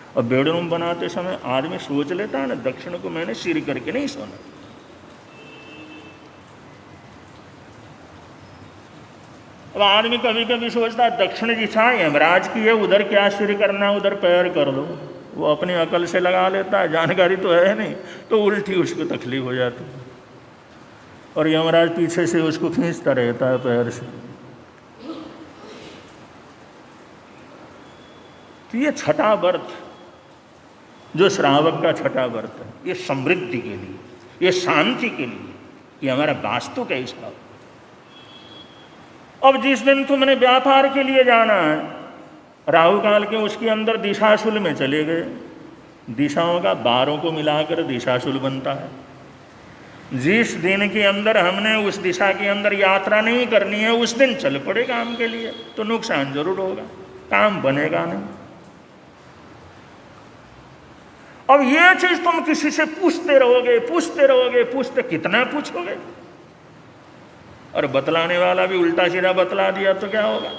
और बेडरूम बनाते समय आदमी सोच लेता है ना, दक्षिण को मैंने सिर करके नहीं सोना। अब आदमी कभी कभी सोचता है दक्षिण दिशा यमराज की है, उधर क्या सिर करना, उधर पैर कर दो। वो अपनी अकल से लगा लेता है, जानकारी तो है नहीं, तो उल्टी उसको तकलीफ हो जाती है। और यमराज पीछे से उसको खींचता रहता है पैर से। तो ये छठा व्रत जो श्रावक का छठा व्रत है, ये समृद्धि के लिए, ये शांति के लिए, ये हमारा वास्तु का हिसाब। अब जिस दिन तुमने व्यापार के लिए जाना है, राहु काल के उसके अंदर दिशाशूल में चले गए, दिशाओं का 12 को मिलाकर दिशाशूल बनता है। जिस दिन के अंदर हमने उस दिशा के अंदर यात्रा नहीं करनी है, उस दिन चल पड़े काम के लिए, तो नुकसान जरूर होगा, काम बनेगा नहीं। अब ये चीज तुम किसी से पूछते रहोगे, कितना पूछोगे? और बतलाने वाला भी उल्टा सीधा बतला दिया तो क्या होगा?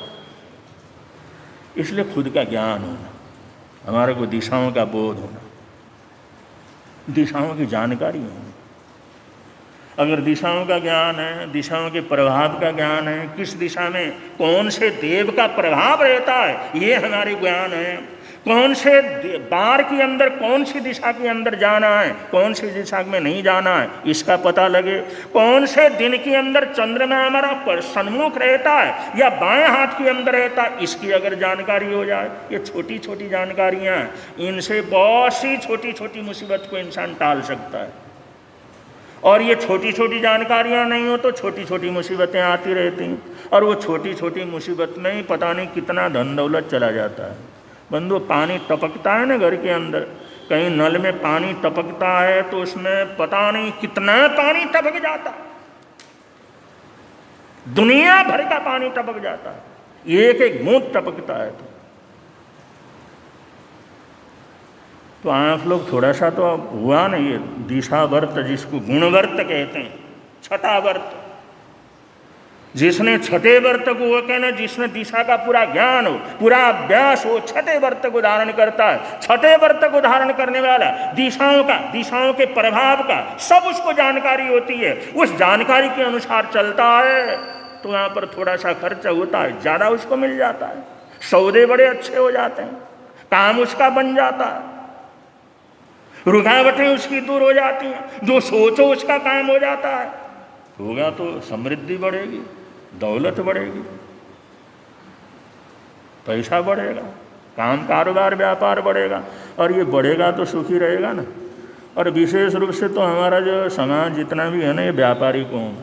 इसलिए खुद का ज्ञान होना, हमारे को दिशाओं का बोध होना, दिशाओं की जानकारी होनी। अगर दिशाओं का ज्ञान है, दिशाओं के प्रभाव का ज्ञान है, किस दिशा में कौन से देव का प्रभाव रहता है, ये हमारे ज्ञान है। कौन से बार के अंदर कौन सी दिशा के अंदर जाना है, कौन सी दिशा में नहीं जाना है, इसका पता लगे। कौन से दिन के अंदर चंद्रमा हमारा सन्मुख रहता है या बाएं हाथ के अंदर रहता है, इसकी अगर जानकारी हो जाए, ये छोटी छोटी जानकारियां हैं, इनसे बहुत सी छोटी छोटी मुसीबत को इंसान टाल सकता है। और ये छोटी छोटी जानकारियां नहीं हो तो छोटी छोटी मुसीबतें आती रहती हैं, और वो छोटी छोटी मुसीबत में ही पता नहीं कितना धन दौलत चला जाता है। बंधु, पानी टपकता है ना घर के अंदर, कहीं नल में पानी टपकता है तो उसमें पता नहीं कितना पानी टपक जाता है, दुनिया भर का पानी टपक जाता है, एक एक बूंद टपकता है। तो आप लोग थोड़ा सा तो हुआ ना ये दिशा व्रत, जिसको गुणव्रत कहते हैं, छठा व्रत। जिसने छठे व्रत को, वो कहना जिसने दिशा का पूरा ज्ञान हो, पूरा अभ्यास हो, छठे व्रत को धारण करता है। छठे व्रत को धारण करने वाला दिशाओं का, दिशाओं के प्रभाव का सब उसको जानकारी होती है, उस जानकारी के अनुसार चलता है, तो वहाँ पर थोड़ा सा खर्चा होता है, ज़्यादा उसको मिल जाता है, सौदे बड़े अच्छे हो जाते हैं, काम उसका बन जाता है, रुकावटें उसकी दूर हो जाती हैं, जो सोचो उसका काम हो जाता है। होगा तो समृद्धि बढ़ेगी, दौलत बढ़ेगी, पैसा बढ़ेगा, काम कारोबार व्यापार बढ़ेगा, और ये बढ़ेगा तो सुखी रहेगा ना। और विशेष रूप से तो हमारा जो समाज जितना भी है ना, ये व्यापारी कौन,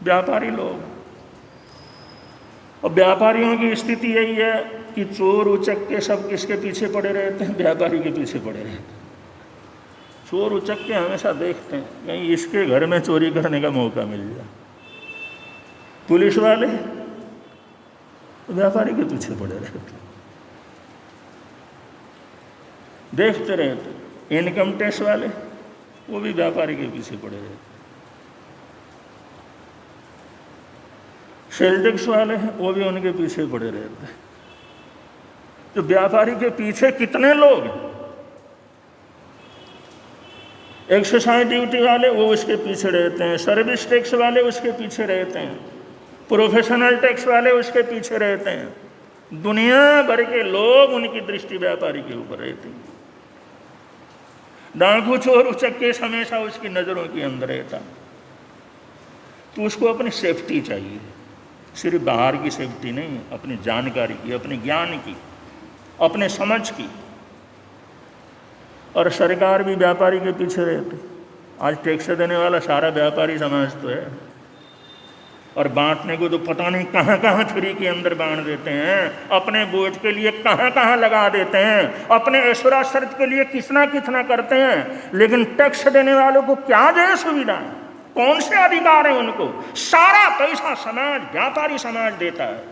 व्यापारी लोग। और व्यापारियों की स्थिति यही है कि चोर उचक्के सब किसके पीछे पड़े रहते हैं, व्यापारी के पीछे पड़े रहते हैं। चोर उचक्के हमेशा देखते हैं कहीं इसके घर में चोरी करने का मौका मिल जाए, पुलिस वाले व्यापारी के पीछे पड़े रहते, देखते रहते। इनकम टैक्स वाले वो भी व्यापारी के पीछे पड़े रहते, सेल टैक्स वाले हैं वो भी उनके पीछे पड़े रहते हैं। तो व्यापारी के पीछे कितने लोग हैं, एक्साइज ड्यूटी वाले वो उसके पीछे रहते हैं, सर्विस टैक्स वाले उसके पीछे रहते हैं, प्रोफेशनल टैक्स वाले उसके पीछे रहते हैं। दुनिया भर के लोग उनकी दृष्टि व्यापारी के ऊपर रहती है। डाकू चोर उचक्के हमेशा उसकी नज़रों के अंदर रहता, तो उसको अपनी सेफ्टी चाहिए, सिर्फ बाहर की सेफ्टी नहीं, अपनी जानकारी की, अपने ज्ञान की, अपने समझ की। और सरकार भी व्यापारी के पीछे रहती। आज टैक्स देने वाला सारा व्यापारी समाज तो है, और बांटने को तो पता नहीं कहाँ कहाँ फ्री के अंदर बांट देते हैं, अपने वोट के लिए कहाँ कहाँ लगा देते हैं, अपने ऐश्वर्याशर्त के लिए कितना कितना करते हैं, लेकिन टैक्स देने वालों को क्या दे सुविधा, कौन से अधिकार है उनको? सारा पैसा समाज, व्यापारी समाज देता है,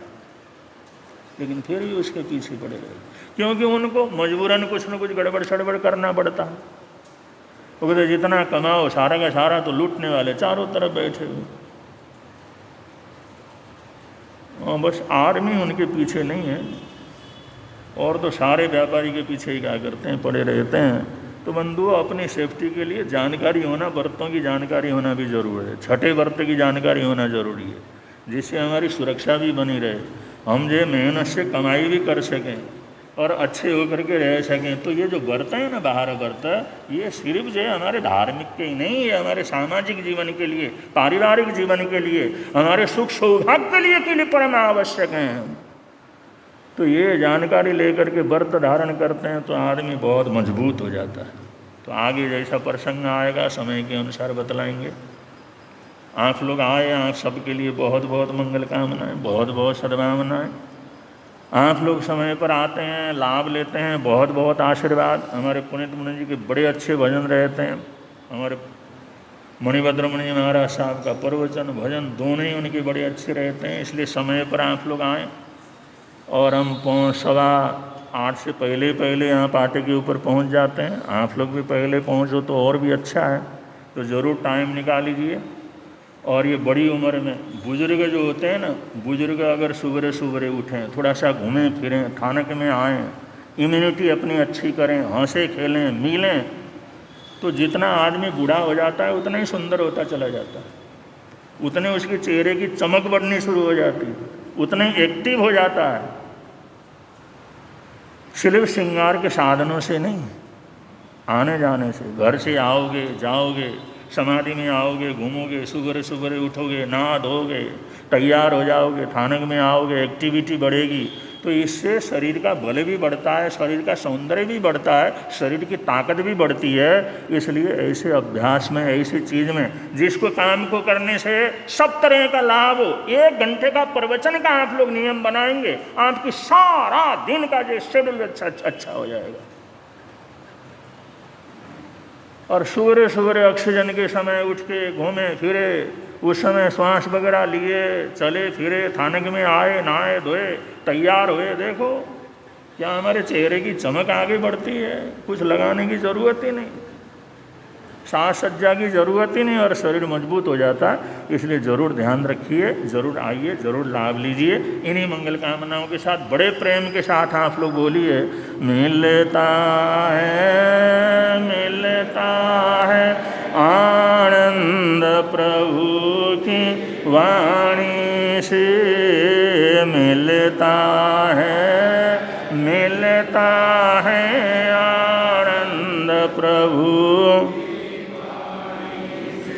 लेकिन फिर भी उसके पीछे पड़े रहे, क्योंकि उनको मजबूरन कुछ न कुछ गड़बड़ सड़बड़ करना पड़ता है। वो कहते जितना कमाओ सारा का सारा तो लूटने वाले चारों तरफ बैठे हुए। बस आर्मी उनके पीछे नहीं है, और तो सारे व्यापारी के पीछे ही क्या करते हैं, पड़े रहते हैं। तो बंधुओं, अपनी सेफ्टी के लिए जानकारी होना, बर्तों की जानकारी होना भी जरूरी है। छठे बर्त की जानकारी होना जरूरी है, जिससे हमारी सुरक्षा भी बनी रहे, हम जो मेहनत से कमाई भी कर सकें और अच्छे होकर के रह सकें। तो ये जो व्रत है ना, 12 व्रत, ये सिर्फ जो है हमारे धार्मिक के ही नहीं है, हमारे सामाजिक जीवन के लिए, पारिवारिक जीवन के लिए, हमारे सुख सौभाग्य के लिए परम आवश्यक हैं। तो ये जानकारी लेकर के व्रत धारण करते हैं तो आदमी बहुत मजबूत हो जाता है। तो आगे जैसा प्रसंग आएगा समय के अनुसार बतलाएंगे। आप लोग आए, आप सबके लिए बहुत बहुत मंगल कामनाएं, बहुत बहुत सद्भावनाएं। आप लोग समय पर आते हैं, लाभ लेते हैं, बहुत बहुत आशीर्वाद। हमारे पुनीत मुनि जी के बड़े अच्छे भजन रहते हैं, हमारे मणिभद्र मुनि जी महाराज साहब का प्रवचन भजन दोनों ही उनके बड़े अच्छे रहते हैं। इसलिए समय पर आप लोग आएँ, और हम 7:15 से पहले यहाँ पाटे के ऊपर पहुँच जाते हैं। आप लोग भी पहले पहुँचो तो और भी अच्छा है, तो ज़रूर टाइम निकाल लीजिए। और ये बड़ी उम्र में बुजुर्ग जो होते हैं ना, बुजुर्ग अगर सुबह सुबह उठें, थोड़ा सा घूमें फिरें, थानक में आएँ, इम्यूनिटी अपनी अच्छी करें, हंसे खेलें मिलें, तो जितना आदमी बूढ़ा हो जाता है उतना ही सुंदर होता चला जाता है, उतने उसके चेहरे की चमक बढ़नी शुरू हो जाती है, उतना ही एक्टिव हो जाता है। सिर्फ श्रृंगार के साधनों से नहीं, आने जाने से, घर से आओगे जाओगे, समाधि में आओगे, घूमोगे, सुबह सुबह उठोगे, नहा धोगे, तैयार हो जाओगे, थानक में आओगे, एक्टिविटी बढ़ेगी, तो इससे शरीर का बल भी बढ़ता है, शरीर का सौंदर्य भी बढ़ता है, शरीर की ताकत भी बढ़ती है। इसलिए ऐसे अभ्यास में, ऐसी चीज़ में, जिसको काम को करने से सब तरह का लाभ हो, 1 घंटे का प्रवचन का आप लोग नियम बनाएंगे, आपकी सारा दिन का जो शेड्यूल अच्छा हो जाएगा। और सुबह सुबह ऑक्सीजन के समय उठ के घूमे फिरे, उस समय श्वास वगैरह लिए, चले फिरे, थानक में आए, नहाए धोए, तैयार हुए, देखो क्या हमारे चेहरे की चमक आगे बढ़ती है, कुछ लगाने की ज़रूरत ही नहीं, साज सज्जा की ज़रूरत ही नहीं, और शरीर मजबूत हो जाता है। इसलिए ज़रूर ध्यान रखिए, ज़रूर आइए, ज़रूर लाभ लीजिए। इन्हीं मंगल कामनाओं के साथ बड़े प्रेम के साथ आप लोग बोलिए, मिलता है आनंद प्रभु की वाणी से, मिलता है आनंद प्रभु,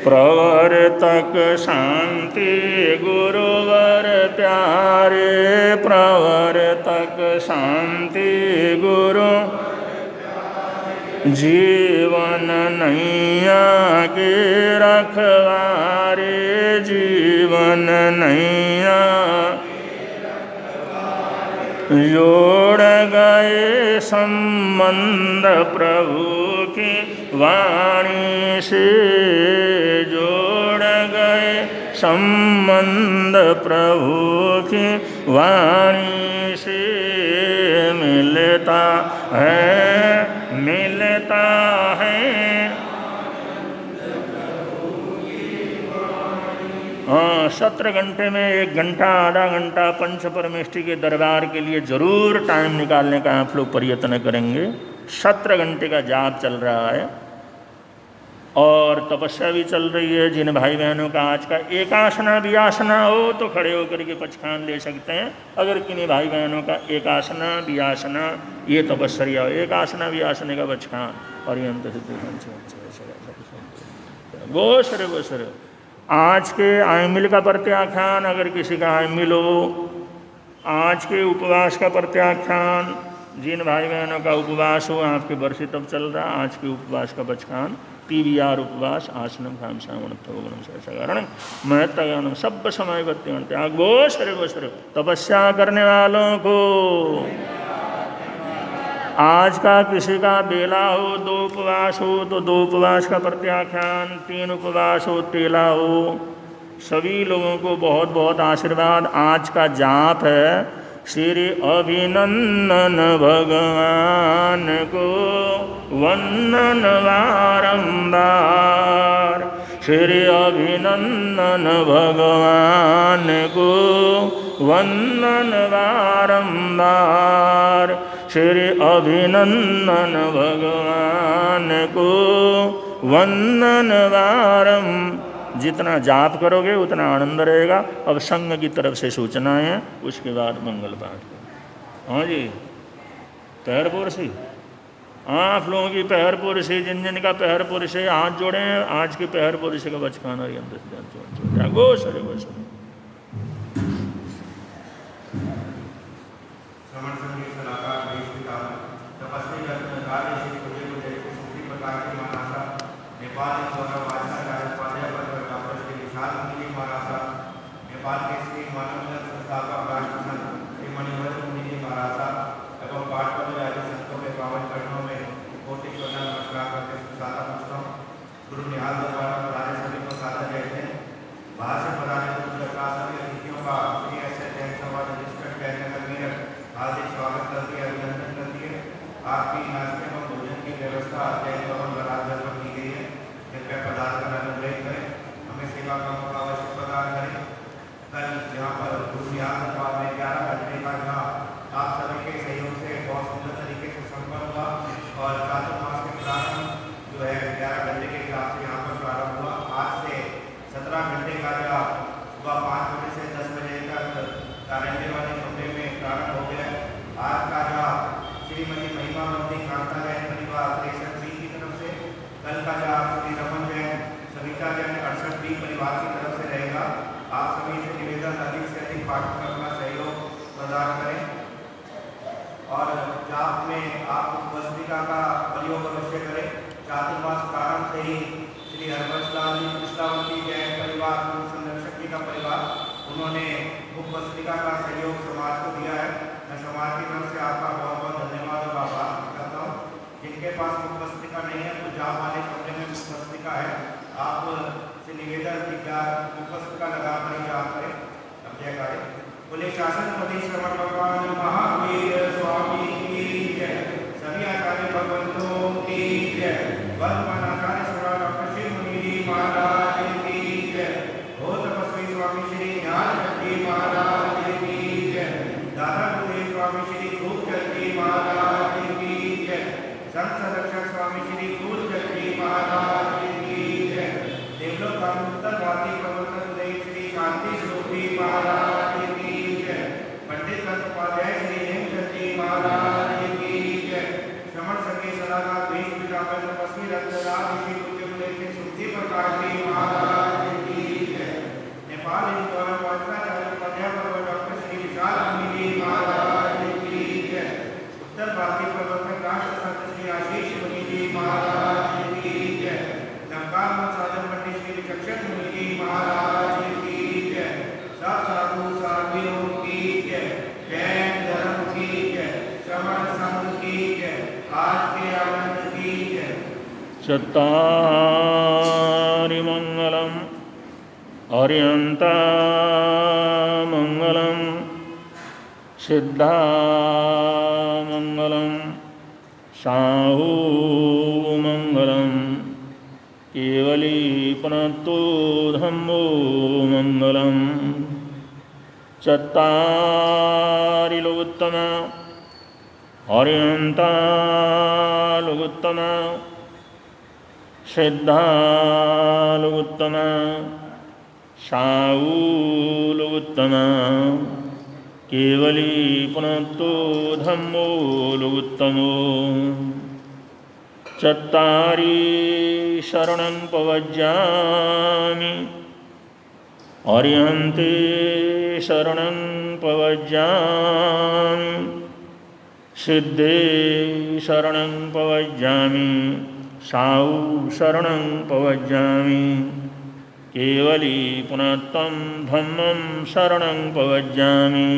प्रवर्तक शांति गुरुवर प्यारे, प्रवर्तक शांति गुरु, जीवन नैया के रखवारे, जीवन नैया जोड़ गए संबंध प्रभु की वाणी से, जोड़ गए संबंध प्रभु की वाणी से, मिलता है 17 घंटे में 1 घंटा, आधा घंटा पंच परमेष्टि के दरबार के लिए जरूर टाइम निकालने का आप लोग प्रयत्न करेंगे। 17 घंटे का जाप चल रहा है और तपस्या भी चल रही है। जिन भाई बहनों का आज का एकासना वियासना हो तो खड़े होकर के पचखान ले सकते हैं। अगर किन्हीं भाई बहनों का एकासना वियासना ये तपस्या हो, एकासना वियासने का पचखान और ये अंत वो आज के आयमिल का प्रत्याख्यान, अगर किसी का आयमिल हो, आज के उपवास का प्रत्याख्यान, जिन भाई बहनों का उपवास हो, आपके वर्षे तब चल रहा, आज के उपवास का बचकान TBR उपवास आसनम खाम श्रावण कारण महत्व सब समय करते त्याग वो तपस्या करने वालों को आज का किसी का बेला हो, 2 उपवास हो तो 2 उपवास का प्रत्याख्यान, 3 उपवास हो, तेला हो, सभी लोगों को बहुत बहुत आशीर्वाद। आज का जाप है श्री अभिनंदन भगवान को वंदन बारंबार, श्री अभिनंदन भगवान को वंदन बारंबार, श्री अभिनंदन भगवान को वंदन बारंबार। जितना जाप करोगे उतना आनंद रहेगा। अब संघ की तरफ से सूचनाएं हैं, उसके बाद मंगल पाठ करो। हाँ जी, पैर पुरुषी, आप लोगों की पैर पुरुषी, जिन जिन का पैर पुरुषी हाथ जोड़े हैं, आज की पैर पुरुषी का बचकाना गो सरे गो सरे। नेपाल के श्री मानव संस्थापक राष्ट्रसंत श्री मणिभद्र मुनि जी महाराज एवं पाठ संतों के पावन चरणों में कोटि प्रणाम नमस्कार करके सादा पूछता हूँ। गुरु निहाल दरबार में पधारे सभी को सादर कहते हैं। बाहर से पधारे सभी अतिथियों का श्री ऐसे जैन समाज रजिस्टर्ड जयनगर मेरठ हार्दिक स्वागत करती है, अभिनंदन करती है। आपकी नाश्ते एवं भोजन की व्यवस्था जैन भवन बराबर पर की गई है। कृपया पधार कर अनुग्रह करें, हमें सेवा का मौका अवश्य प्रदान करें। कल यहाँ पर गुरु निहाल दरबार में 11 घंटे का यहाँ आप सभी के सहयोग से बहुत सुंदर तरीके से संपन्न हुआ और चातुर्मास के प्रारंभ जो है 11 घंटे के हिसाब से यहाँ पर प्रारंभ हुआ। आज से 17 घंटे का जो सुबह 5 बजे से 10 बजे तक कारंजे वाले कमरे में प्रारंभ हो गया। आज का जो श्रीमती महिमा मंदिर कांता जैन परिवार 63B की तरफ से, कल का जो श्री रमन जैन सविता जैन 68B परिवार की तरफ से रहेगा। आप सभी से निवेदन अधिक से अधिक पाठ में अपना सहयोग प्रदान करें और जाप में आप वस्तिका का प्रयोग अवश्य करें। चातुर्मास प्रारंभ से ही श्री हरबंसलाल जी कृष्णावती जैन परिवार संरक्षक जी का परिवार उन्होंने मुख वस्तिका का सहयोग समाज को दिया है। मैं समाज की तरफ से आपका बहुत बहुत धन्यवाद और आभार करता हूँ। जिनके पास मुख वस्तिका नहीं है तो जाप वाले कमरे में मुख वस्तिका है, आप से निवेदन की मुख वस्तिका लगा कर जाप करें। अब जय करें। बोले शासनपति श्रवण भगवान महावीर स्वामी की जय, सभी आचार्य भगवंतों की जय, वर्तमान आचार्य श्री डॉक्टर श्री मुनि जी महाराज की जय, हो तपस्वी स्वामी श्री ज्ञानचंद जी महाराज की जय, दादा गुरुदेव स्वामी श्री खूबचंद जी महाराज की जय, संत संरक्षक स्वामी श्री खूबचंद जी महाराज की जय, देवलोक उत्तर भारती प्रवर्तक देव श्री शांति स्वरूप जी महाराज की जय, पंडित उपाध्याय श्री हेमचंद जी महाराज की जय, श्रमण संघी सलाहकार देश पितामह तपस्वी रत्नराज ऋषि पूज्य श्री सुखदेव प्रकाश जी महाराज की जय, नेपाल गौरव वाचनाचार्य प्राध्यापक डॉक्टर श्री विशाल मुनि जी महाराज की जय, उत्तर भारतीय प्रवर्तक राष्ट्र संत श्री आशीष मुनि जी महाराज की जय, नमकार साधन पंडित श्री विचक्षण मुनि जी महाराज की जय, सब साधु साध्वियों की जय, जैन धर्म की जय, श्रवण संघ की जय, आज के आनंद की जय। चत्तारि मंगलम अर्यंता मंगलम सिद्धा मंगलम साहू मंगलम केवली पुनत्तो धम्मो मंगलम। चत्तारि लोकोत्तम अर्यंता लोकोत्तम सिद्धा लोकोत्तम साहू लोकोत्तम केवली पुनत्तो धम्मो लोकोत्तमो। चत्तारि शरणं पवज्जामि अर्यन्ते शरणं पवज्जामि सिद्धे शरणं पवज्जामि साऊ शरणं पवज्जामि केवली पुनः त्वं धम्मं शरणं पवज्जामि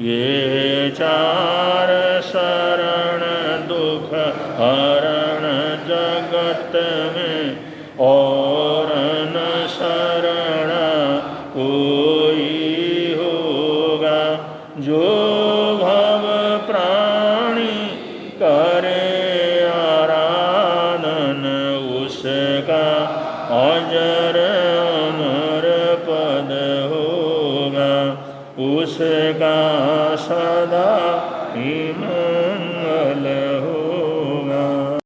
ये चार शरण दुख हरण जगत में और न शरण कोई होगा जो भव प्राणी करे आराधन उसका अजर अमर पद होगा उसका सदा ही